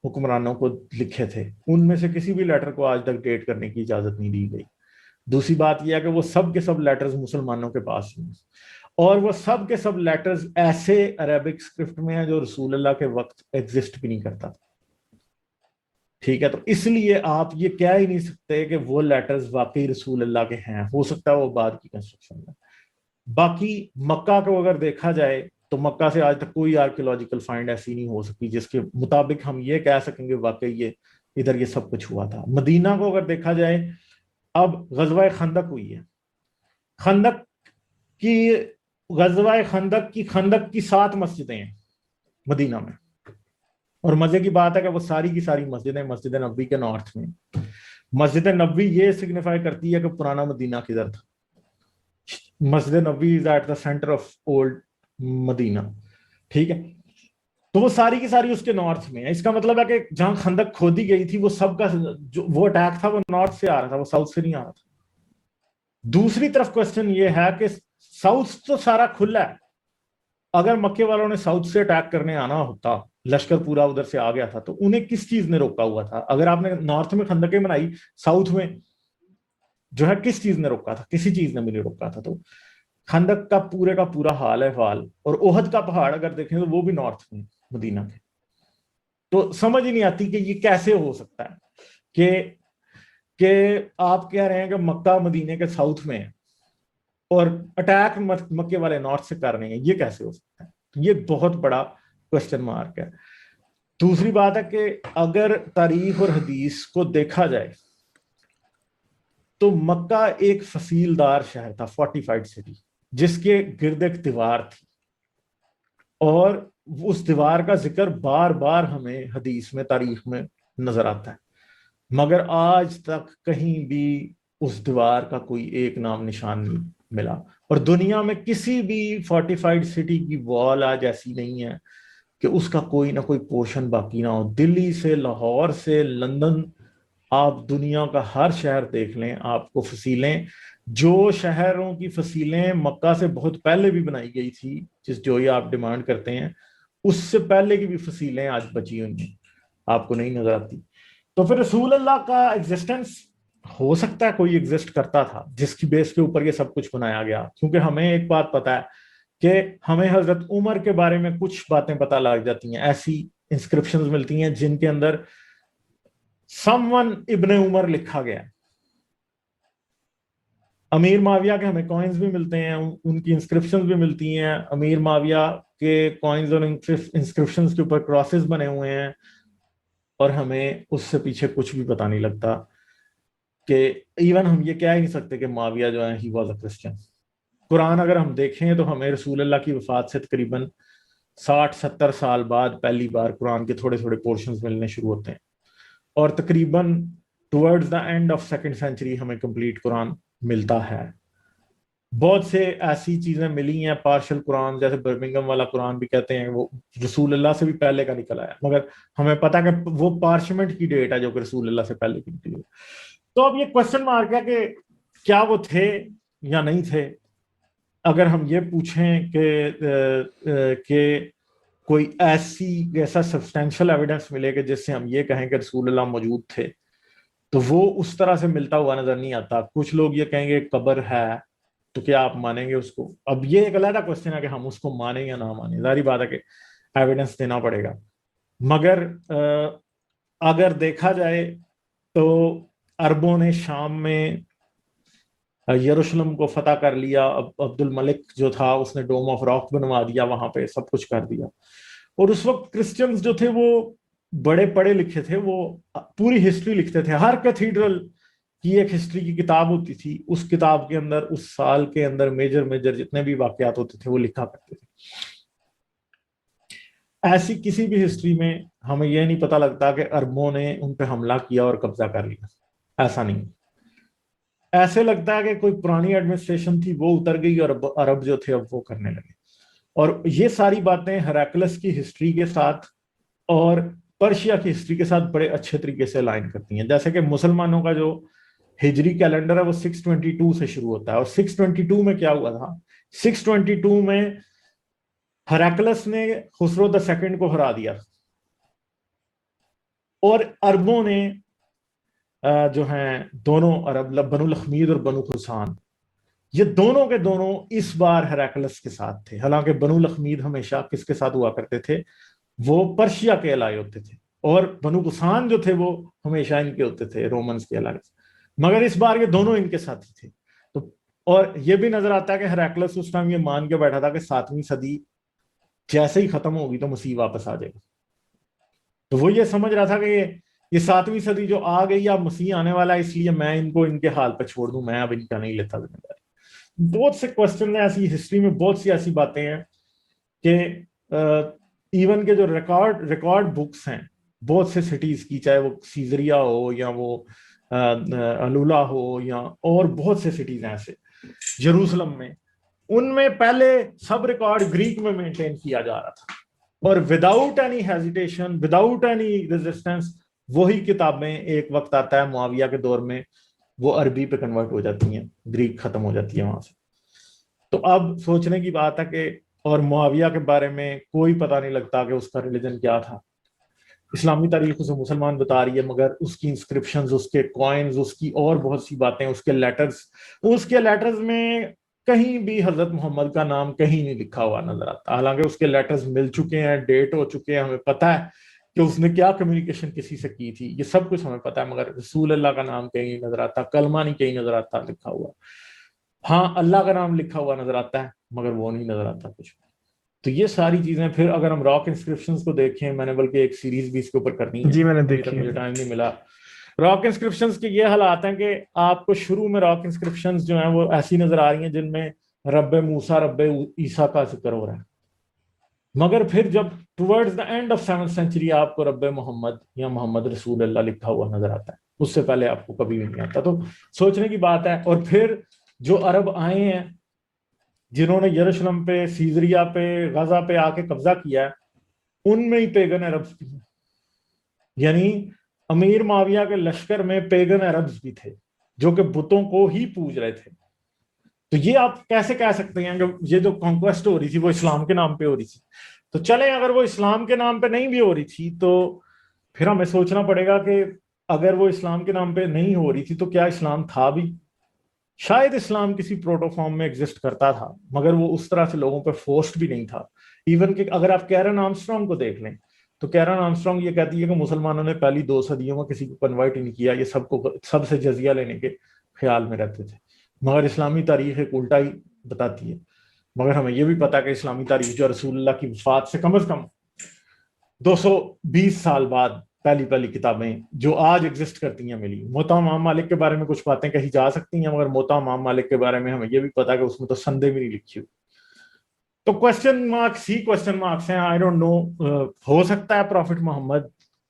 حکمرانوں کو لکھے تھے. ان میں سے کسی بھی لیٹر کو آج تک ڈیٹ کرنے کی اجازت نہیں دی گئی. دوسری بات یہ ہے کہ وہ سب کے سب لیٹرز مسلمانوں کے پاس ہیں، اور وہ سب کے سب لیٹرز ایسے عربک اسکرپٹ میں ہیں جو رسول اللہ کے وقت ایگزسٹ بھی نہیں کرتا. ٹھیک ہے، تو اس لیے آپ یہ کہہ ہی نہیں سکتے کہ وہ لیٹرز واقعی رسول اللہ کے ہیں. ہو سکتا ہے وہ بعد کی کنسٹرکشن ہے. باقی مکہ کو اگر دیکھا جائے تو مکہ سے آج تک کوئی آرکیولوجیکل فائنڈ ایسی نہیں ہو سکی جس کے مطابق ہم یہ کہہ سکیں گے واقعی یہ ادھر یہ سب کچھ ہوا تھا. مدینہ کو اگر دیکھا جائے، اب غزوہ خندق ہوئی ہے، غزوہ خندق کی 7 مسجدیں ہیں مدینہ میں، اور مزے کی بات ہے کہ وہ ساری کی ساری مسجدیں مسجد نبوی کے نارتھ میں. مسجد نبوی یہ سگنیفائی کرتی ہے کہ پرانا مدینہ کدھر تھا. مسجد نبوی is at the center of old Medina. ٹھیک ہے، تو وہ ساری کی ساری اس کے نارتھ میں ہے. اس کا مطلب ہے کہ جہاں خندق کھودی گئی تھی وہ سب کا جو وہ اٹیک تھا وہ نارتھ سے آ رہا تھا، وہ ساؤتھ سے نہیں آ رہا تھا. دوسری طرف کوسچن یہ ہے کہ ساؤتھ تو سارا کھلا ہے. اگر مکے والوں نے ساؤتھ سے اٹیک کرنے آنا ہوتا، لشکر پورا ادھر سے آ گیا تھا، تو انہیں کس چیز نے روکا ہوا تھا؟ اگر آپ نے نارتھ میں خندقیں بنائی، ساؤتھ میں جو ہے کس چیز نے روکا تھا؟ کسی چیز نے بھی نہیں روکا تھا. تو خندق کا پورا حال ہے فال. اور احد کا پہاڑ اگر دیکھیں تو وہ بھی نارتھ میں مدینہ کے. تو سمجھ ہی نہیں آتی کہ یہ کیسے ہو سکتا ہے کہ آپ کہہ رہے ہیں کہ مکہ مدینے کے ساؤتھ میں ہے اور اٹیک مکے والے نارتھ سے کر رہے ہیں. یہ کیسے ہو سکتا ہے؟ یہ بہت بڑا کوسچن مارک ہے. دوسری بات ہے کہ اگر تاریخ اور حدیث کو دیکھا جائے تو مکہ ایک فصیل دار شہر تھا، فورٹیفائڈ سٹی، جس کے گرد ایک دیوار تھی، اور اس دیوار کا ذکر بار بار ہمیں حدیث میں، تاریخ میں نظر آتا ہے. مگر آج تک کہیں بھی اس دیوار کا کوئی ایک نام نشان نہیں ملا. اور دنیا میں کسی بھی فورٹیفائڈ سٹی کی وال آج ایسی نہیں ہے کہ اس کا کوئی نہ کوئی پورشن باقی نہ ہو. دلی سے لاہور سے لندن، آپ دنیا کا ہر شہر دیکھ لیں، آپ کو فصیلیں، جو شہروں کی فصیلیں مکہ سے بہت پہلے بھی بنائی گئی تھی، جو یہ آپ ڈیمانڈ کرتے ہیں، اس سے پہلے کی بھی فصیلیں آج بچی ہوئی ہیں، آپ کو نہیں نظر آتی. تو پھر رسول اللہ کا ایگزسٹنس ہو سکتا ہے کوئی ایگزسٹ کرتا تھا جس کی بیس کے اوپر یہ سب کچھ بنایا گیا. کیونکہ ہمیں ایک بات پتا ہے کہ ہمیں حضرت عمر کے بارے میں کچھ باتیں پتہ لگ جاتی ہیں، ایسی انسکرپشنز ملتی ہیں جن کے اندر سم ون ابن عمر لکھا گیا. امیر معاویہ کے ہمیں کوائنز بھی ملتے ہیں، ان کی انسکرپشنز بھی ملتی ہیں، امیر معاویہ کے کوائنز اور انسکرپشنز کے اوپر کراسز بنے ہوئے ہیں، اور ہمیں اس سے پیچھے کچھ بھی پتہ نہیں لگتا کہ ایون ہم یہ کہہ ہی نہیں سکتے کہ معاویہ جو ہے ہی واز اے کرسچن. قرآن اگر ہم دیکھیں تو ہمیں رسول اللہ کی وفات سے تقریباً 60-70 سال بعد پہلی بار قرآن کے تھوڑے تھوڑے پورشنز ملنے شروع ہوتے ہیں، اور تقریباً towards the and of second century ہمیں کمپلیٹ قرآن ملتا ہے. بہت سے ایسی چیزیں ملی ہیں پارشل قرآن، جیسے برمنگم والا قرآن بھی کہتے ہیں وہ رسول اللہ سے بھی پہلے کا نکل آیا، مگر ہمیں پتا کہ وہ پارشمنٹ کی ڈیٹ ہے جو کہ رسول اللہ سے پہلے کی نکلی. تو اب یہ کوشچن مارک ہے کہ کیا وہ تھے یا نہیں تھے. اگر ہم یہ پوچھیں کہ کوئی ایسا سبسٹینشل ایویڈنس ملے کہ جس سے ہم یہ کہیں کہ رسول اللہ موجود تھے، تو وہ اس طرح سے ملتا ہوا نظر نہیں آتا. کچھ لوگ یہ کہیں گے قبر ہے، تو کیا آپ مانیں گے اس کو؟ اب یہ ایک علیحدہ کوشچن ہے کہ ہم اس کو مانیں یا نہ مانیں. ظاہری بات ہے کہ ایویڈنس دینا پڑے گا. مگر اگر دیکھا جائے تو عربوں نے شام میں یروشلم کو فتح کر لیا. عبد الملک جو تھا اس نے ڈوم آف راک بنوا دیا، وہاں پہ سب کچھ کر دیا. اور اس وقت کرسچنز جو تھے وہ بڑے پڑھے لکھے تھے، وہ پوری ہسٹری لکھتے تھے. ہر کیتھیڈرل کی ایک ہسٹری کی کتاب ہوتی تھی، اس کتاب کے اندر اس سال کے اندر میجر جتنے بھی واقعات ہوتے تھے وہ لکھا کرتے تھے. ایسی کسی بھی ہسٹری میں ہمیں یہ نہیں پتہ لگتا کہ عربوں نے ان پہ حملہ کیا اور قبضہ کر لیا. ایسا نہیں. ایسے لگتا ہے کہ کوئی پرانی ایڈمنسٹریشن تھی وہ اتر گئی اور عرب جو تھے اب وہ کرنے لگے. اور یہ ساری باتیں ہیراکلس کی ہسٹری کے ساتھ اور پرشیا کی ہسٹری کے ساتھ بڑے اچھے طریقے سے لائن کرتی ہیں. جیسے کہ مسلمانوں کا جو ہجری کیلنڈر ہے وہ 622 سے شروع ہوتا ہے، اور 622 میں کیا ہوا تھا؟ 622 میں ہیراکلس نے خسرو دا سیکنڈ کو ہرا دیا، اور عربوں نے جو ہیں دونوں عرب بنو لخمید اور بنو خرسان، یہ دونوں کے دونوں اس بار ہیراکلس کے ساتھ تھے. حالانکہ بنو لخمید ہمیشہ کس کے ساتھ ہوا کرتے تھے؟ وہ پرشیا کے علائے ہوتے تھے، اور بنو خرسان جو تھے وہ ہمیشہ ان کے ہوتے تھے، رومنز کے علائے. مگر اس بار یہ دونوں ان کے ساتھی تھے. تو اور یہ بھی نظر آتا ہے کہ ہیراکلس اس ٹائم یہ مان کے بیٹھا تھا کہ 7ویں صدی جیسے ہی ختم ہوگی تو مسیح واپس آ جائے گا. تو وہ یہ سمجھ رہا تھا کہ یہ 7ویں صدی جو آ گئی اب مسیح آنے والا ہے، اس لیے میں ان کو ان کے حال پہ چھوڑ دوں، میں اب ان کا نہیں لیتا ذمہ داری. بہت سے کوشچن ہیں ایسی ہسٹری میں، بہت سی ایسی باتیں ہیں کہ ایون کے جو ریکارڈ بکس ہیں بہت سے سٹیز کی، چاہے وہ سیزریا ہو یا وہ الولا ہو یا اور بہت سے سٹیز ہیں ایسے یروشلم میں، ان میں پہلے سب ریکارڈ گریک میں مینٹین کیا جا رہا تھا، اور without any hesitation, without any resistance وہی کتابیں ایک وقت آتا ہے معاویہ کے دور میں وہ عربی پہ کنورٹ ہو جاتی ہیں، گریک ختم ہو جاتی ہے وہاں سے. تو اب سوچنے کی بات ہے کہ اور معاویہ کے بارے میں کوئی پتہ نہیں لگتا کہ اس کا ریلیجن کیا تھا. اسلامی تاریخ اسے مسلمان بتا رہی ہے، مگر اس کی انسکرپشنز، اس کے کوائنز، اس کی اور بہت سی باتیں، اس کے لیٹرز میں کہیں بھی حضرت محمد کا نام کہیں نہیں لکھا ہوا نظر آتا. حالانکہ اس کے لیٹرز مل چکے ہیں، ڈیٹ ہو چکے ہیں، ہمیں پتہ ہے کہ اس نے کیا کمیونیکیشن کسی سے کی تھی، یہ سب کچھ ہمیں پتہ ہے، مگر رسول اللہ کا نام کہیں نہیں نظر آتا، کلمہ نہیں کہیں نظر آتا لکھا ہوا. ہاں اللہ کا نام لکھا ہوا نظر آتا ہے، مگر وہ نہیں نظر آتا کچھ. تو یہ ساری چیزیں. پھر اگر ہم راک انسکرپشنز کو دیکھیں، میں نے بلکہ ایک سیریز بھی اس کے اوپر کرنی ہے، جی میں نے دیکھی، مجھے ٹائم نہیں ملا. راک انسکرپشنز کے یہ حالات ہیں کہ آپ کو شروع میں راک انسکرپشنز جو ہیں وہ ایسی نظر آ رہی ہیں جن میں رب موسیٰ، رب عیسیٰ کا ذکر ہو رہا ہے، مگر پھر جب towards the and of 7th century آپ کو رب محمد یا محمد رسول اللہ لکھا ہوا نظر آتا ہے، اس سے پہلے آپ کو کبھی بھی نہیں آتا. تو سوچنے کی بات ہے. اور پھر جو عرب آئے ہیں جنہوں نے یروشلم پہ، سیزریا پہ، غزہ پہ آ کے قبضہ کیا ہے، ان میں ہی پیگن عربز بھی ہیں. یعنی امیر معاویہ کے لشکر میں پیگن عربز بھی تھے جو کہ بتوں کو ہی پوج رہے تھے. تو یہ آپ کیسے کہہ سکتے ہیں کہ یہ جو کانکویسٹ ہو رہی تھی وہ اسلام کے نام پہ ہو رہی تھی؟ تو چلیں اگر وہ اسلام کے نام پہ نہیں بھی ہو رہی تھی تو پھر ہمیں سوچنا پڑے گا کہ اگر وہ اسلام کے نام پہ نہیں ہو رہی تھی تو کیا اسلام تھا بھی؟ شاید اسلام کسی پروٹو فارم میں ایگزسٹ کرتا تھا، مگر وہ اس طرح سے لوگوں پہ فورسڈ بھی نہیں تھا. ایون کہ اگر آپ کیرن آرمسٹرانگ کو دیکھ لیں تو کیرن آرمسٹرانگ یہ کہتی ہے کہ مسلمانوں نے پہلی 2 صدیوں میں کسی کو کنورٹ ہی نہیں کیا، یہ سب سے جزیہ لینے کے خیال میں رہتے تھے. مگر اسلامی تاریخ ایک الٹا ہی بتاتی ہے. مگر ہمیں یہ بھی پتا کہ اسلامی تاریخ جو رسول اللہ کی وفات سے کم از کم 220 سال بعد پہلی کتابیں جو آج ایگزسٹ کرتی ہیں ملی. موطا امام مالک کے بارے میں کچھ باتیں کہی جا سکتی ہیں، مگر موطا امام مالک کے بارے میں ہمیں یہ بھی پتا کہ اس میں تو سندے بھی نہیں لکھی ہوئی. تو کوشچن مارکس ہی کوشچن مارکس ہیں. آئی ڈونٹ نو، ہو سکتا ہے پروفٹ محمد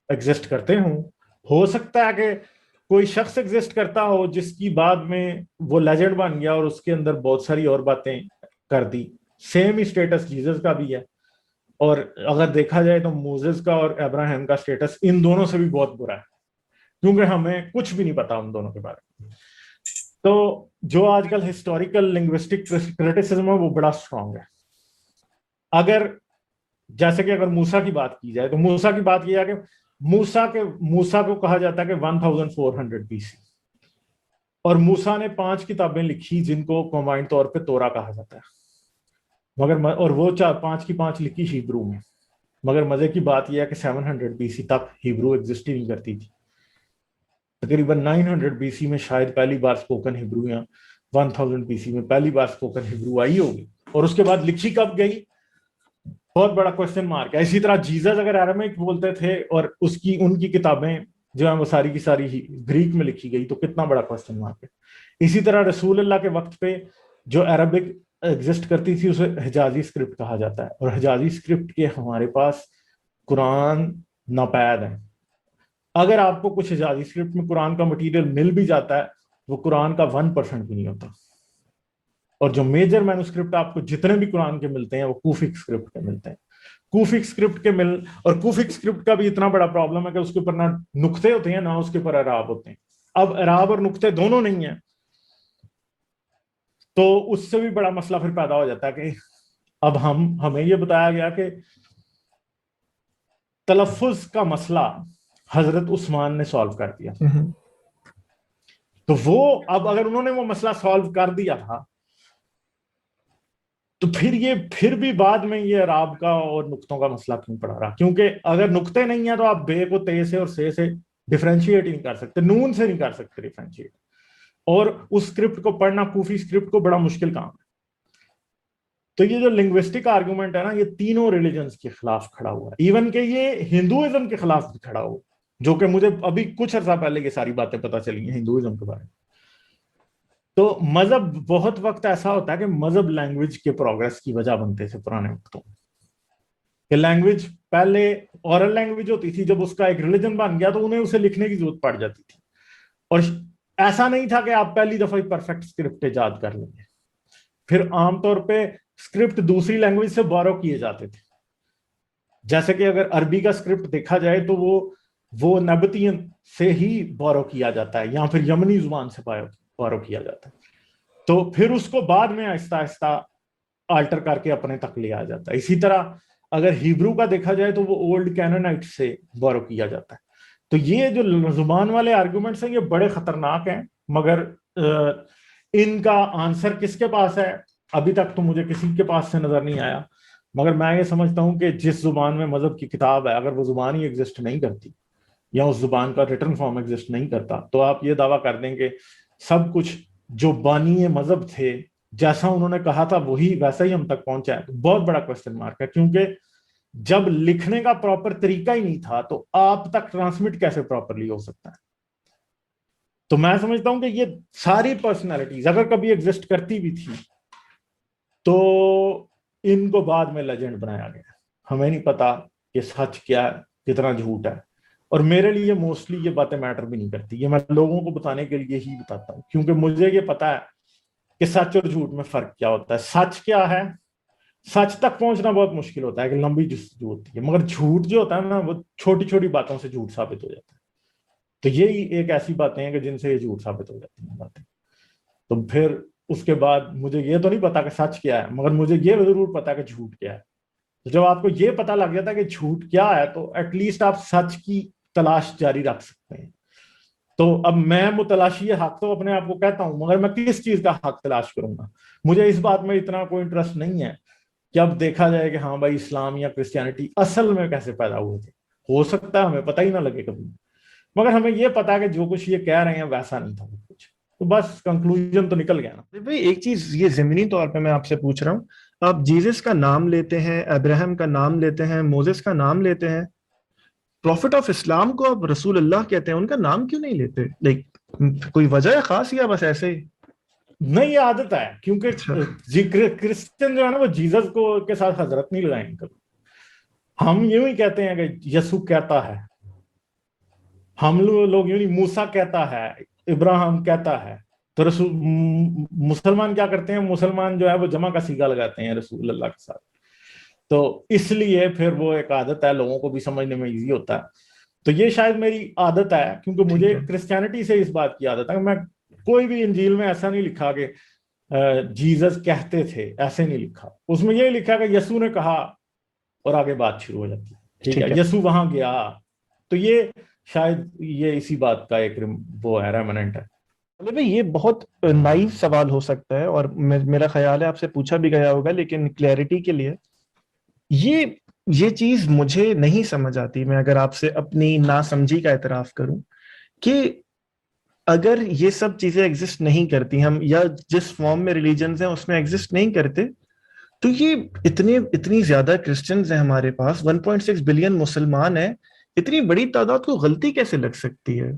ایگزسٹ کرتے ہوں، ہو سکتا ہے کہ کوئی شخص ایگزسٹ کرتا ہو جس کی بعد میں وہ لیجنڈ بن گیا اور اس کے اندر بہت ساری اور باتیں کر دی. سیم ہی اسٹیٹس جیزس کا بھی ہے، اور اگر دیکھا جائے تو موزز کا اور ابراہیم کا اسٹیٹس ان دونوں سے بھی بہت برا ہے، کیونکہ ہمیں کچھ بھی نہیں پتا ان دونوں کے بارے میں. تو جو آج کل ہسٹوریکل لنگوسٹک کرٹیسزم ہے وہ بڑا اسٹرانگ ہے. اگر جیسے کہ اگر موسیٰ کی بات کی جائے تو موسیٰ کی بات یہ ہے کہ موسیٰ کو کہا جاتا ہے کہ 1400 BC، اور موسیٰ نے 5 کتابیں لکھی جن کو کمبائنڈ طور پہ تورا کہا جاتا ہے، مگر اور وہ 5 کی 5 لکھی ہیبرو میں. مگر مزے کی بات یہ ہے کہ 700 BC تک ہیبرو ایگزسٹ ہی نہیں کرتی تھی. تقریباً 900 BC میں شاید پہلی بار اسپوکن ہیبرو، یا 1000 BC میں پہلی بار اسپوکن ہیبرو آئی ہوگی، اور اس کے بعد لکھی کب گئی بہت بڑا کوشچن مارک ہے. اسی طرح جیزس اگر اریمیک بولتے تھے اور ان کی کتابیں جو ہیں وہ ساری کی ساری گریک میں لکھی گئی تو کتنا بڑا کوشچن مارک ہے. اسی طرح رسول اللہ کے وقت پہ جو عربک ایگزسٹ کرتی تھی اسے حجازی اسکرپٹ کہا جاتا ہے، اور حجازی اسکرپٹ کے ہمارے پاس قرآن ناپید ہیں. اگر آپ کو کچھ حجازی اسکرپٹ میں قرآن کا مٹیریل مل بھی جاتا ہے وہ قرآن کا 1% بھی نہیں ہوتا. اور جو میجر مینوسکرپٹ آپ کو جتنے بھی قرآن کے ملتے ہیں وہ کوفک اسکرپٹ کے ملتے ہیں. کوفک اسکرپٹ کے اور کوفک اسکرپٹ کا بھی اتنا بڑا پرابلم ہے کہ اس کے اوپر نہ نقطے ہوتے ہیں نہ اس کے اوپر اعراب ہوتے ہیں. اب اعراب اور نقطے دونوں نہیں ہیں تو اس سے بھی بڑا مسئلہ پھر پیدا ہو جاتا ہے کہ اب ہمیں یہ بتایا گیا کہ تلفظ کا مسئلہ حضرت عثمان نے سالو کر دیا. تو وہ اب اگر انہوں نے وہ مسئلہ سالو کر دیا تھا تو پھر بھی بعد میں یہ اعراب کا اور نقطوں کا مسئلہ کیوں پڑا رہا؟ کیونکہ اگر نقطے نہیں ہیں تو آپ بے کو تے سے اور سے ڈیفرینشیٹ ہی نہیں کر سکتے، نون سے نہیں کر سکتے ڈیفرینشیٹ. اور اس اسکرپٹ کو پڑھنا کوفی اسکرپٹ کو بڑا مشکل کام ہے. تو یہ جو لنگوسٹک آرگومنٹ ہے نا یہ تینوں ریلیجنز کے خلاف کھڑا ہوا ہے، ایون کہ یہ ہندوازم کے خلاف بھی کھڑا ہوا، جو کہ مجھے ابھی کچھ عرصہ پہلے یہ ساری باتیں پتہ چلی ہیں ہندوازم کے بارے میں. تو مذہب بہت وقت ایسا ہوتا ہے کہ مذہب لینگویج کے پروگرس کی وجہ بنتے تھے پرانے وقتوں میں، کہ لینگویج پہلے اورل لینگویج ہوتی تھی، جب اس کا ایک ریلیجن بن گیا تو انہیں اسے لکھنے کی ضرورت پڑ جاتی تھی، اور ایسا نہیں تھا کہ آپ پہلی دفعہ پرفیکٹ اسکرپٹ ایجاد کر لیں گے. پھر عام طور پہ اسکرپٹ دوسری لینگویج سے بورو کیے جاتے تھے. جیسے کہ اگر عربی کا اسکرپٹ دیکھا جائے تو وہ نبطین سے ہی بورو کیا جاتا ہے یا پھر یمنی زبان سے بورو کیا جاتا ہے. تو پھر اس کو بعد میں آہستہ آہستہ آلٹر کر کے اپنے تک لے آ جاتا ہے. اسی طرح اگر ہیبرو کا دیکھا جائے تو وہ اولڈ کینونائٹ سے بورو کیا جاتا ہے. تو یہ جو زبان والے آرگومنٹس ہیں یہ بڑے خطرناک ہیں، مگر ان کا آنسر کس کے پاس ہے ابھی تک تو مجھے کسی کے پاس سے نظر نہیں آیا. مگر میں یہ سمجھتا ہوں کہ جس زبان میں مذہب کی کتاب ہے اگر وہ زبان ہی ایگزسٹ نہیں کرتی یا اس زبان کا ریٹن فارم ایگزسٹ نہیں کرتا تو آپ یہ دعویٰ کر دیں کہ سب کچھ جو بانی مذہب تھے جیسا انہوں نے کہا تھا وہی ویسا ہی ہم تک پہنچا ہے. بہت بڑا کوسچن مارک ہے، کیونکہ جب لکھنے کا پراپر طریقہ ہی نہیں تھا تو آپ تک ٹرانسمٹ کیسے پراپرلی ہو سکتا ہے؟ تو میں سمجھتا ہوں کہ یہ ساری پرسنالٹیز اگر کبھی ایگزسٹ کرتی بھی تھی تو ان کو بعد میں لیجنڈ بنایا گیا. ہمیں نہیں پتا کہ سچ کیا ہے کتنا جھوٹ ہے، اور میرے لیے موسٹلی یہ باتیں میٹر بھی نہیں کرتی. یہ میں لوگوں کو بتانے کے لیے ہی بتاتا ہوں کیونکہ مجھے یہ پتا ہے کہ سچ اور جھوٹ میں فرق کیا ہوتا ہے. سچ کیا ہے؟ سچ تک پہنچنا بہت مشکل ہوتا ہے کہ لمبی جستجو ہوتی ہے، مگر جھوٹ جو ہوتا ہے نا وہ چھوٹی چھوٹی باتوں سے جھوٹ ثابت ہو جاتا ہے. تو یہی ایک ایسی باتیں ہیں کہ جن سے یہ جھوٹ ثابت ہو جاتی ہیں باتیں. تو پھر اس کے بعد مجھے یہ تو نہیں پتا کہ سچ کیا ہے، مگر مجھے یہ ضرور پتا کہ جھوٹ کیا ہے. تو جب آپ کو یہ پتا لگ جاتا ہے کہ جھوٹ کیا ہے تو ایٹ لیسٹ آپ سچ کی تلاش جاری رکھ سکتے ہیں. تو اب میں متلاشی حق تو اپنے آپ کو کہتا ہوں، مگر میں کس چیز کا حق تلاش کروں گا؟ مجھے اس بات میں اتنا کوئی انٹرسٹ نہیں ہے کہ اب دیکھا جائے کہ ہاں بھائی اسلام یا کرسچینٹی اصل میں کیسے پیدا ہوئے تھے. ہو سکتا ہے ہمیں پتہ ہی نہ لگے کبھی، مگر ہمیں یہ پتا کہ جو کچھ یہ کہہ رہے ہیں ویسا نہیں تھا کچھ. تو بس کنکلوژن تو نکل گیا نا بھائی ایک چیز یہ ضمنی طور پہ میں آپ سے پوچھ رہا ہوں، آپ جیزس کا نام لیتے ہیں، ابراہیم کا نام لیتے ہیں، موزس کا نام لیتے ہیں، پروفٹ آف اسلام کو آپ رسول اللہ کہتے ہیں، ان کا نام کیوں نہیں لیتے؟ لائک کوئی وجہ ہے خاص یا بس ایسے ہی؟ نہیں، یہ عادت ہے، کیونکہ اچھا کرسچن جو ہے نا وہ جیزس کو کے ساتھ حضرت نہیں لگائیں گے. ہم یوں ہی کہتے ہیں کہ یسوع کہتا ہے، ہم لوگ یوں نہیں، موسیٰ کہتا ہے، ابراہیم کہتا ہے. تو رسول مسلمان کیا کرتے ہیں؟ مسلمان جو ہے وہ جمع کا صیغہ لگاتے ہیں رسول اللہ کے ساتھ. تو اس لیے پھر وہ ایک عادت ہے، لوگوں کو بھی سمجھنے میں ایزی ہوتا ہے. تو یہ شاید میری عادت ہے، کیونکہ ٹھیک مجھے ہے، کرسچینٹی سے اس بات کی عادت ہے کہ میں کوئی بھی انجیل میں ایسا نہیں لکھا کہ جیزس کہتے تھے، ایسے نہیں لکھا. اس میں یہ لکھا کہ یسوع نے کہا، اور آگے بات شروع ہو جاتی ہے. ٹھیک ہے، یسوع وہاں گیا. تو یہ شاید یہ اسی بات کا ایک وہ ہے، ریمننٹ ہے. بھائی یہ بہت نائیو سوال ہو سکتا ہے اور میرا خیال ہے آپ سے پوچھا بھی گیا ہوگا، لیکن کلیئرٹی کے لیے یہ چیز مجھے نہیں سمجھ آتی. میں اگر آپ سے اپنی ناسمجھی کا اعتراف کروں کہ اگر یہ سب چیزیں ایگزسٹ نہیں کرتی، ہم یا جس فارم میں ریلیجنز ہیں اس میں ایگزسٹ نہیں کرتے، تو یہ اتنی زیادہ کرسچنز ہیں ہمارے پاس، 1.6 بلین مسلمان ہیں، اتنی بڑی تعداد کو غلطی کیسے لگ سکتی ہے؟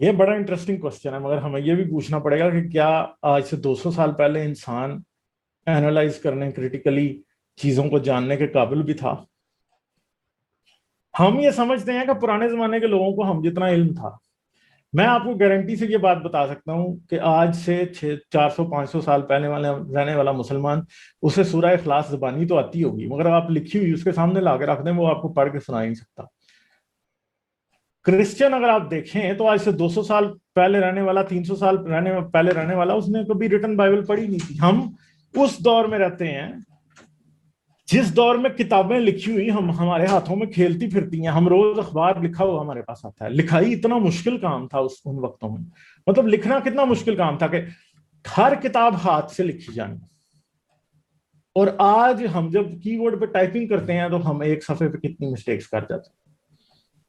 یہ بڑا انٹرسٹنگ کوسچن ہے، مگر ہمیں یہ بھی پوچھنا پڑے گا کہ کیا آج سے 200 سال پہلے انسان اینالائز کرنے، کریٹیکلی چیزوں کو جاننے کے قابل بھی تھا؟ ہم یہ سمجھتے ہیں کہ پرانے زمانے کے لوگوں کو ہم جتنا علم تھا. میں آپ کو گارنٹی سے یہ بات بتا سکتا ہوں کہ آج سے 400-500 سال پہلے رہنے والا مسلمان، اسے سورہ اخلاص زبانی تو آتی ہوگی، مگر آپ لکھی ہوئی اس کے سامنے لا کے رکھ دیں، وہ آپ کو پڑھ کے سنا ہی نہیں سکتا. کرسچن اگر آپ دیکھیں تو آج سے 200 سال پہلے رہنے والا، 300 سال پہلے رہنے والا، اس نے کبھی ریٹن بائبل پڑھی نہیں تھی. ہم اس دور میں رہتے ہیں جس دور میں کتابیں لکھی ہوئی ہمارے ہاتھوں میں کھیلتی پھرتی ہیں. ہم روز اخبار لکھا ہوا ہمارے پاس آتا ہے. لکھائی اتنا مشکل کام تھا ان وقتوں میں، مطلب لکھنا کتنا مشکل کام تھا کہ ہر کتاب ہاتھ سے لکھی جانی. اور آج ہم جب کی بورڈ پہ ٹائپنگ کرتے ہیں تو ہم ایک صفحے پہ کتنی مسٹیکس کر جاتے ہیں.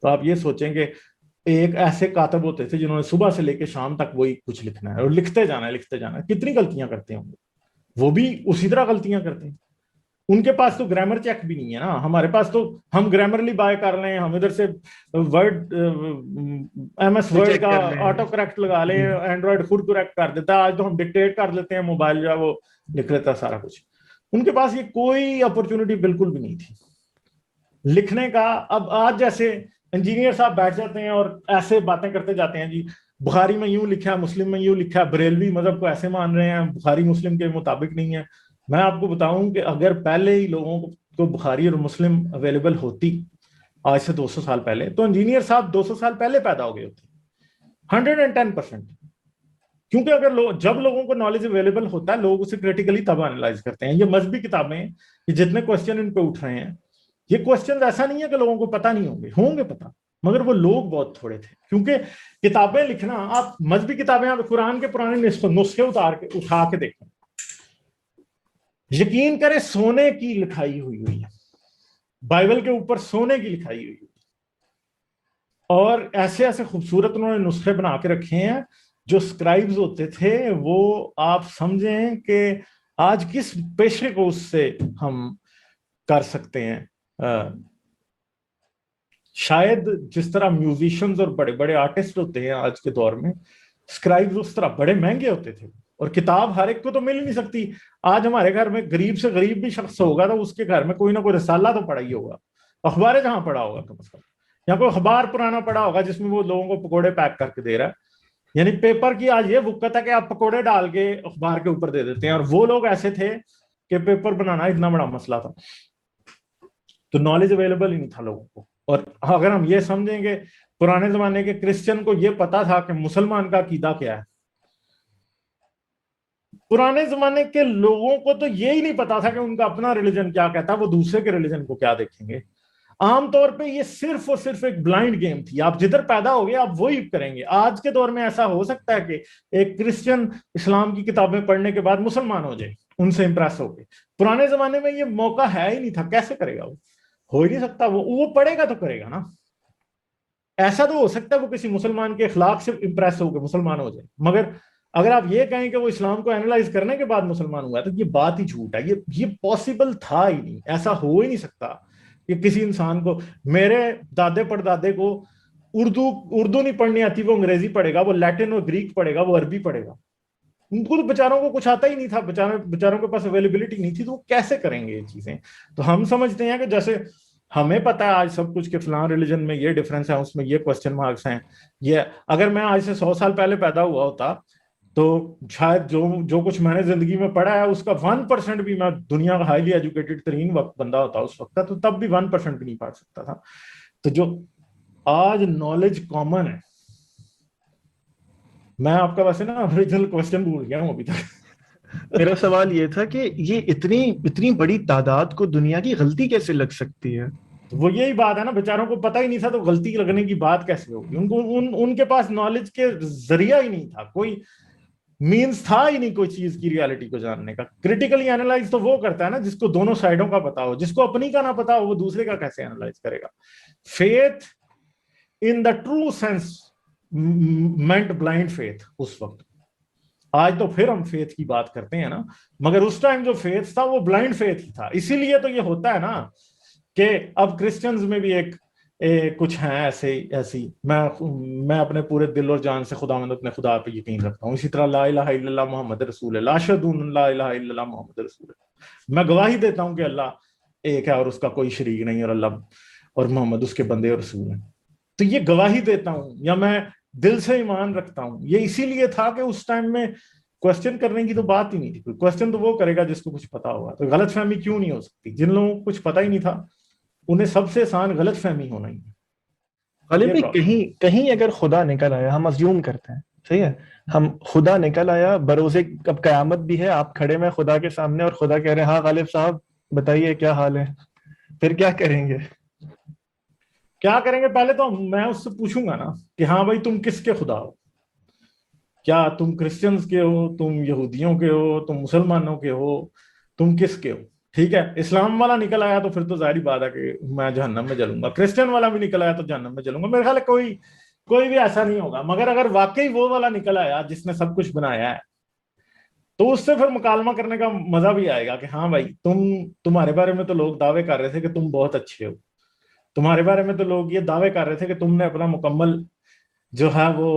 تو آپ یہ سوچیں کہ ایک ایسے کاتب ہوتے تھے جنہوں نے صبح سے لے کے شام تک وہی کچھ لکھنا ہے اور لکھتے جانا ہے. کتنی غلطیاں کرتے ہوں گے؟ وہ بھی اسی طرح غلطیاں کرتے ہیں. ان کے پاس تو گرامر چیک بھی نہیں ہے نا. ہمارے پاس تو ہم گرامرلی بائی کر لیں، ہم ادھر سے ورڈ ایم ایس ورڈ کا آٹو کریکٹ لگا لیں، اینڈرائڈ خود کریکٹ کر دیتا ہے. آج تو ہم ڈکٹیٹ کر لیتے ہیں، موبائل جو ہے وہ لکھ لیتا ہے سارا کچھ. ان کے پاس یہ کوئی اپرچونٹی بالکل بھی نہیں تھی لکھنے کا. اب آج جیسے انجینئر صاحب بیٹھ جاتے ہیں اور ایسے باتیں کرتے جاتے ہیں، جی بخاری میں یوں لکھا ہے، مسلم میں یوں لکھا ہے، بریلوی مذہب کو ایسے مان رہے ہیں، بخاری مسلم کے مطابق نہیں ہے. میں آپ کو بتاؤں کہ اگر پہلے ہی لوگوں کو بخاری اور مسلم اویلیبل ہوتی آج سے 200 سال پہلے، تو انجینئر صاحب 200 سال پہلے پیدا ہو گئے ہوتے 110%. کیونکہ اگر جب لوگوں کو نالج اویلیبل ہوتا ہے، لوگ اسے کریٹیکلی تب انالائز کرتے ہیں. یہ مذہبی کتابیں کہ جتنے کوسچن ان پہ اٹھ رہے ہیں، یہ کوسچن ایسا نہیں ہے کہ لوگوں کو پتہ نہیں ہوں گے پتہ، مگر وہ لوگ بہت تھوڑے تھے. کیونکہ کتابیں لکھنا، آپ مذہبی کتابیں، آپ قرآن کے پرانے نسخے اٹھا کے دیکھیں، یقین کریں سونے کی لکھائی ہوئی ہے. بائبل کے اوپر سونے کی لکھائی ہوئی ہے، اور ایسے ایسے خوبصورت انہوں نے نسخے بنا کے رکھے ہیں. جو سکرائبز ہوتے تھے وہ آپ سمجھیں کہ آج کس پیشے کو اس سے ہم کر سکتے ہیں. شاید جس طرح میوزیشنز اور بڑے بڑے آرٹسٹ ہوتے ہیں آج کے دور میں، سکرائبز اس طرح بڑے مہنگے ہوتے تھے. اور کتاب ہر ایک کو تو مل ہی نہیں سکتی. آج ہمارے گھر میں غریب سے غریب بھی شخص ہوگا تو اس کے گھر میں کوئی نہ کوئی رسالہ تو پڑا ہی ہوگا، اخباریں جہاں پڑا ہوگا کم از کم، یا کوئی اخبار پرانا پڑا ہوگا جس میں وہ لوگوں کو پکوڑے پیک کر کے دے رہا ہے. یعنی پیپر کی آج یہ وقت ہے کہ آپ پکوڑے ڈال کے اخبار کے اوپر دے دیتے ہیں، اور وہ لوگ ایسے تھے کہ پیپر بنانا اتنا بڑا مسئلہ تھا. تو نالج اویلیبل ہی نہیں تھا لوگوں کو. اور اگر ہم یہ سمجھیں کہ پرانے زمانے کے کرسچن کو یہ پتا تھا کہ مسلمان کا عقیدہ کیا ہے، پرانے زمانے کے لوگوں کو تو یہی نہیں پتا تھا کہ ان کا اپنا ریلیجن کیا کہتا ہے، وہ دوسرے کے ریلیجن کو کیا دیکھیں گے. عام طور پہ یہ صرف اور صرف ایک بلائنڈ گیم تھی. آپ جدھر پیدا ہو گئے آپ وہی کریں گے. آج کے دور میں ایسا ہو سکتا ہے کہ ایک کرسچن اسلام کی کتابیں پڑھنے کے بعد مسلمان ہو جائے، ان سے امپریس ہو گئے. پرانے زمانے میں یہ موقع ہے ہی نہیں تھا. کیسے کرے گا؟ وہ ہو ہی نہیں سکتا. وہ پڑھے گا تو کرے گا نا. ایسا تو ہو سکتا ہے وہ کسی مسلمان کے اخلاق سے امپریس ہو کے مسلمان ہو جائے، مگر اگر آپ یہ کہیں کہ وہ اسلام کو اینالائز کرنے کے بعد مسلمان ہوا ہے تو یہ بات ہی جھوٹ ہے، یہ پاسبل تھا ہی نہیں، ایسا ہو ہی نہیں سکتا کہ کسی انسان کو، میرے دادے پردادے کو اردو نہیں پڑھنی آتی، وہ انگریزی پڑھے گا، وہ لیٹن اور گریک پڑھے گا، وہ عربی پڑھے گا، ان کو تو بیچاروں کو کچھ آتا ہی نہیں تھا، بیچاروں کے پاس اویلیبلٹی نہیں تھی، تو وہ کیسے کریں گے یہ چیزیں؟ تو ہم سمجھتے ہیں کہ جیسے ہمیں پتا ہے آج سب کچھ کہ فلاں ریلیجن میں یہ ڈفرینس ہے، اس میں یہ کوسچن مارکس ہیں، یہ اگر میں آج سے 100 سال پہلے پیدا ہوا ہوتا تو شاید جو کچھ میں نے زندگی میں پڑھا ہے اس کا 1% بھی، میں دنیا کا ہائیلی ایجوکیٹڈ ترین بندہ ہوتا اس وقت تو تب بھی 1% بھی نہیں پڑھ سکتا تھا. تو جو آج نالج کامن ہے، میں آپ کا ویسے نا اوریجنل کوسچن بھول گیا ہوں ابھی تک. میرا سوال یہ تھا کہ یہ اتنی بڑی تعداد کو دنیا کی غلطی کیسے لگ سکتی ہے؟ وہ یہی بات ہے نا، بیچاروں کو پتہ ہی نہیں تھا تو غلطی لگنے کی بات کیسے ہوگی؟ ان کو ان کے پاس نالج کے ذریعہ ہی نہیں تھا، کوئی مینز تھا ہی نہیں کوئی چیز کی ریالٹی کو جاننے کا. کریٹیکلی اینالائز تو وہ کرتا ہے نا جس کو دونوں سائڈوں کا پتا ہو، جس کو اپنی کا نہ پتا ہو وہ دوسرے کا کیسے اینالائز کرے گا؟ Faith in the true sense meant blind faith اس وقت. آج تو پھر ہم فیتھ کی بات کرتے ہیں نا، مگر اس ٹائم جو فیتھ تھا وہ بلائنڈ فیتھ ہی تھا. اسی لیے تو یہ ہوتا ہے نا کہ اب کرسچنز میں بھی ایک کچھ ہیں ایسی میں اپنے پورے دل اور جان سے خداوند اپنے خدا پہ یقین رکھتا ہوں. اسی طرح لا الہ الا اللہ محمد رسول اللہ، اشہد ان لا الہ الا اللہ محمد رسول اللہ، میں گواہی دیتا ہوں کہ اللہ ایک ہے اور اس کا کوئی شریک نہیں، اور اللہ اور محمد اس کے بندے اور رسول ہیں. تو یہ گواہی دیتا ہوں یا میں دل سے ایمان رکھتا ہوں. یہ اسی لیے تھا کہ اس ٹائم میں کوسچن کرنے کی تو بات ہی نہیں تھی. کوسچن تو وہ کرے گا جس کو کچھ پتا ہوگا. تو غلط فہمی کیوں نہیں ہو سکتی؟ جن لوگوں کو کچھ پتا ہی نہیں تھا انہیں سب سے آسان غلط فہمی ہونا ہی ہے. غالب بھائی کہیں اگر خدا نکل آیا، ہم ازیوم کرتے ہیں، صحیح ہے، ہم خدا نکل آیا بروزے اب قیامت بھی ہے، آپ کھڑے میں خدا کے سامنے اور خدا کہہ رہے ہیں ہاں غالب صاحب بتائیے کیا حال ہے، پھر کیا کریں گے؟ کیا کریں گے؟ پہلے تو میں اس سے پوچھوں گا نا کہ ہاں بھائی تم کس کے خدا ہو؟ کیا تم کرسچنز کے ہو، تم یہودیوں کے ہو، تم مسلمانوں کے ہو، تم کس کے ہو؟ ٹھیک ہے، اسلام والا نکل آیا تو پھر تو ظاہری بات ہے کہ میں جہنم میں جلوں گا. کرسچن والا بھی نکل آیا تو جہنم میں جلوں گا. میرے خیال ہے کوئی بھی ایسا نہیں ہوگا. مگر اگر واقعی وہ والا نکل آیا جس نے سب کچھ بنایا ہے تو اس سے پھر مکالمہ کرنے کا مزہ بھی آئے گا کہ ہاں بھائی تمہارے بارے میں تو لوگ دعوے کر رہے تھے کہ تم بہت اچھے ہو، تمہارے بارے میں تو لوگ یہ دعوے کر رہے تھے کہ تم نے اپنا مکمل جو ہے وہ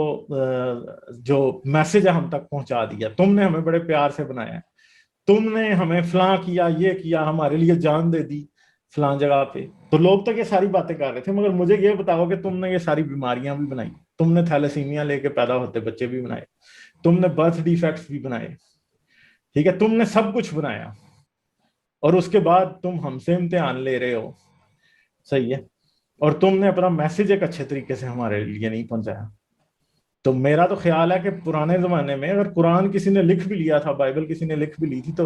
جو میسج ہے ہم تک پہنچا دیا، تم نے ہمیں بڑے پیار سے بنایا، تم نے ہمیں فلاں کیا، یہ کیا، ہمارے لیے جان دے دی فلاں جگہ پہ. تو لوگ تو یہ ساری باتیں کر رہے تھے، مگر مجھے یہ بتاؤ کہ تم نے یہ ساری بیماریاں بھی بنائی، تم نے تھیلیسیمیا لے کے پیدا ہوتے بچے بھی بنائے، تم نے برتھ ڈیفیکٹس بھی بنائے، ٹھیک ہے، تم نے سب کچھ بنایا، اور اس کے بعد تم ہم سے امتحان لے رہے ہو، صحیح ہے، اور تم نے اپنا میسج ایک اچھے طریقے سے ہمارے لیے نہیں پہنچایا. تو میرا تو خیال ہے کہ پرانے زمانے میں اگر قرآن کسی نے لکھ بھی لیا تھا، بائبل کسی نے لکھ بھی لی تھی، تو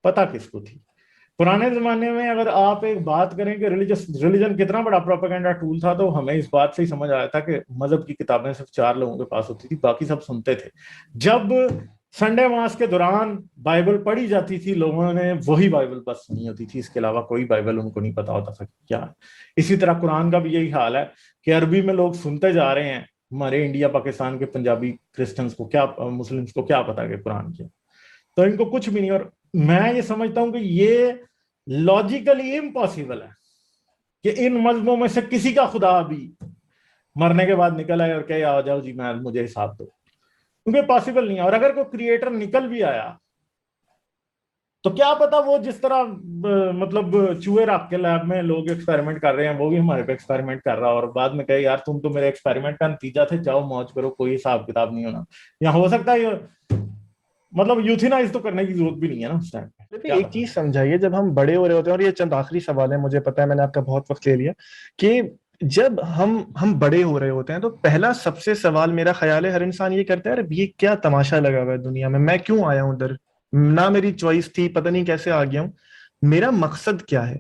پتہ کس کو تھی؟ پرانے زمانے میں اگر آپ ایک بات کریں کہ ریلیجن کتنا بڑا پروپیگنڈا ٹول تھا، تو ہمیں اس بات سے ہی سمجھ آیا تھا کہ مذہب کی کتابیں صرف 4 لوگوں کے پاس ہوتی تھی، باقی سب سنتے تھے. جب سنڈے ماس کے دوران بائبل پڑھی جاتی تھی، لوگوں نے وہی بائبل بس سنی ہوتی تھی، اس کے علاوہ کوئی بائبل ان کو نہیں پتا ہوتا تھا کیا. اسی طرح قرآن کا بھی یہی حال ہے کہ عربی میں لوگ سنتے جا رہے ہیں. ہمارے انڈیا پاکستان کے پنجابی کرسچنس کو کیا، مسلمس کو کیا پتا کہ قرآن کیا؟ تو ان کو کچھ بھی نہیں. اور میں یہ سمجھتا ہوں کہ یہ لاجیکلی امپاسبل ہے کہ ان مذہبوں میں سے کسی کا خدا بھی مرنے کے بعد نکل آئے اور کہے آ جاؤ جی میں مجھے حساب دو، کیونکہ پاسبل نہیں ہے. اور اگر کوئی کریٹر نکل بھی آیا تو کیا پتا وہ جس طرح مطلب چوہے رکھ کے لیب میں لوگ ایکسپیریمنٹ کر رہے ہیں، وہ بھی ہمارے پہ ایکسپیریمنٹ کر رہا اور بعد میں کہے یار تم تو میرے ایکسپیریمنٹ کا نتیجہ تھے، جاؤ موج کرو، کوئی حساب کتاب نہیں ہونا. یا ہو سکتا ہے مطلب یوتھینائز تو کرنے کی ضرورت بھی نہیں ہے نا اس ٹائم پہ. ایک چیز سمجھائیے، جب ہم بڑے ہو رہے ہوتے ہیں، اور یہ چند آخری سوال ہے، مجھے پتا ہے میں نے آپ کا بہت وقت لے لیا، کہ جب ہم بڑے ہو رہے ہوتے ہیں تو پہلا سب سے سوال میرا خیال ہے ہر انسان یہ کرتا ہے ارے یہ کیا تماشا لگا ہوا ہے دنیا میں کیوں آیا ہوں ادھر، نہ میری چوائس تھی، پتہ نہیں کیسے آ گیا ہوں، میرا مقصد کیا ہے؟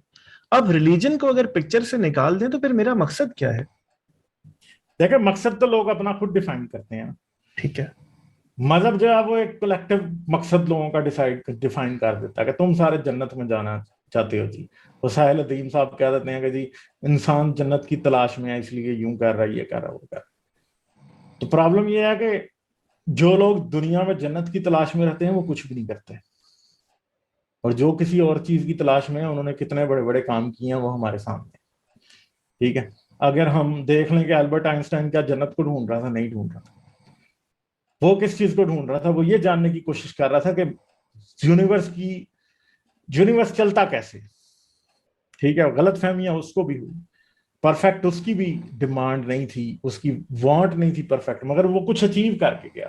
اب ریلیجن کو اگر پکچر سے نکال دیں تو پھر میرا مقصد کیا ہے؟ دیکھیں مقصد تو لوگ اپنا خود ڈیفائن کرتے ہیں، ٹھیک ہے، مذہب جو ہے وہ ایک کلیکٹیو مقصد لوگوں کا ڈیفائن کر دیتا ہے کہ تم سارے جنت میں جانا چاہتے ہو جی. تو ساحل ادیم صاحب کہہ دیتے ہیں کہ جی انسان جنت کی تلاش میں ہے اس لیے یوں کر رہا ہے، یہ کر رہا ہے، وہ کر رہا ہے. تو پرابلم یہ ہے کہ جو لوگ دنیا میں جنت کی تلاش میں رہتے ہیں وہ کچھ بھی نہیں کرتے، اور جو کسی اور چیز کی تلاش میں ہیں انہوں نے کتنے بڑے بڑے کام کیے ہیں وہ ہمارے سامنے. ٹھیک ہے، اگر ہم دیکھ لیں کہ البرٹ آئنسٹائن کیا جنت کو ڈھونڈ رہا تھا؟ نہیں ڈھونڈ رہا تھا. وہ کس چیز کو ڈھونڈ رہا تھا؟ وہ یہ جاننے کی کوشش کر رہا تھا کہ یونیورس چلتا کیسے. ٹھیک ہے، غلط فہمیاں اس کو بھی ہوئی، پرفیکٹ اس کی بھی ڈیمانڈ نہیں تھی، اس کی وانٹ نہیں تھی پرفیکٹ، مگر وہ کچھ اچیو کر کے گیا.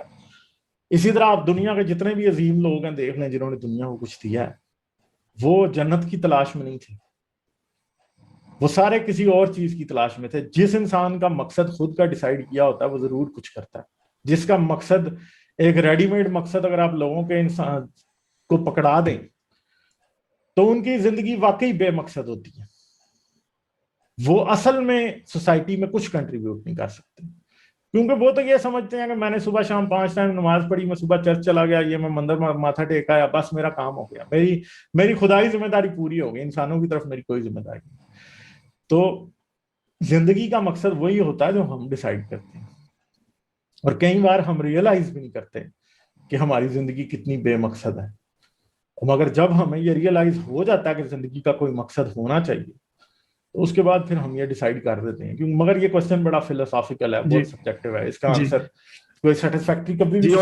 اسی طرح آپ دنیا کے جتنے بھی عظیم لوگ ہیں دیکھ لیں جنہوں نے دنیا کو کچھ دیا ہے، وہ جنت کی تلاش میں نہیں تھے، وہ سارے کسی اور چیز کی تلاش میں تھے. جس انسان کا مقصد خود کا ڈیسائیڈ کیا ہوتا ہے وہ ضرور کچھ کرتا ہے. جس کا مقصد ایک ریڈی میڈ مقصد اگر آپ لوگوں کے انسان کو پکڑا دیں تو ان کی زندگی واقعی بے مقصد ہوتی ہے. وہ اصل میں سوسائٹی میں کچھ کنٹریبیوٹ نہیں کر سکتے، کیونکہ وہ تو یہ سمجھتے ہیں کہ میں نے صبح شام 5 ٹائم نماز پڑھی، میں صبح چرچ چلا گیا، یہ میں مندر میں ماتھا ٹیک آیا، بس میرا کام ہو گیا، میری خدائی ذمہ داری پوری ہو گئی، انسانوں کی طرف میری کوئی ذمہ داری نہیں. تو زندگی کا مقصد وہی ہوتا ہے جو ہم ڈیسائیڈ کرتے ہیں، اور کئی بار ہم ریئلائز بھی نہیں کرتے کہ ہماری زندگی کتنی بے مقصد ہے. مگر جب ہمیں یہ ریئلائز ہو جاتا ہے کہ زندگی کا کوئی مقصد ہونا چاہیے تو اس کے بعد پھر ہم یہ ڈیسائیڈ کر دیتے ہیں. کیونکہ مگر یہ کوسچن بڑا فلسافیکل ہے، بہت سبجیکٹو ہے، اس کا آنسر کوئی سیٹسفیکٹری کبھی بھی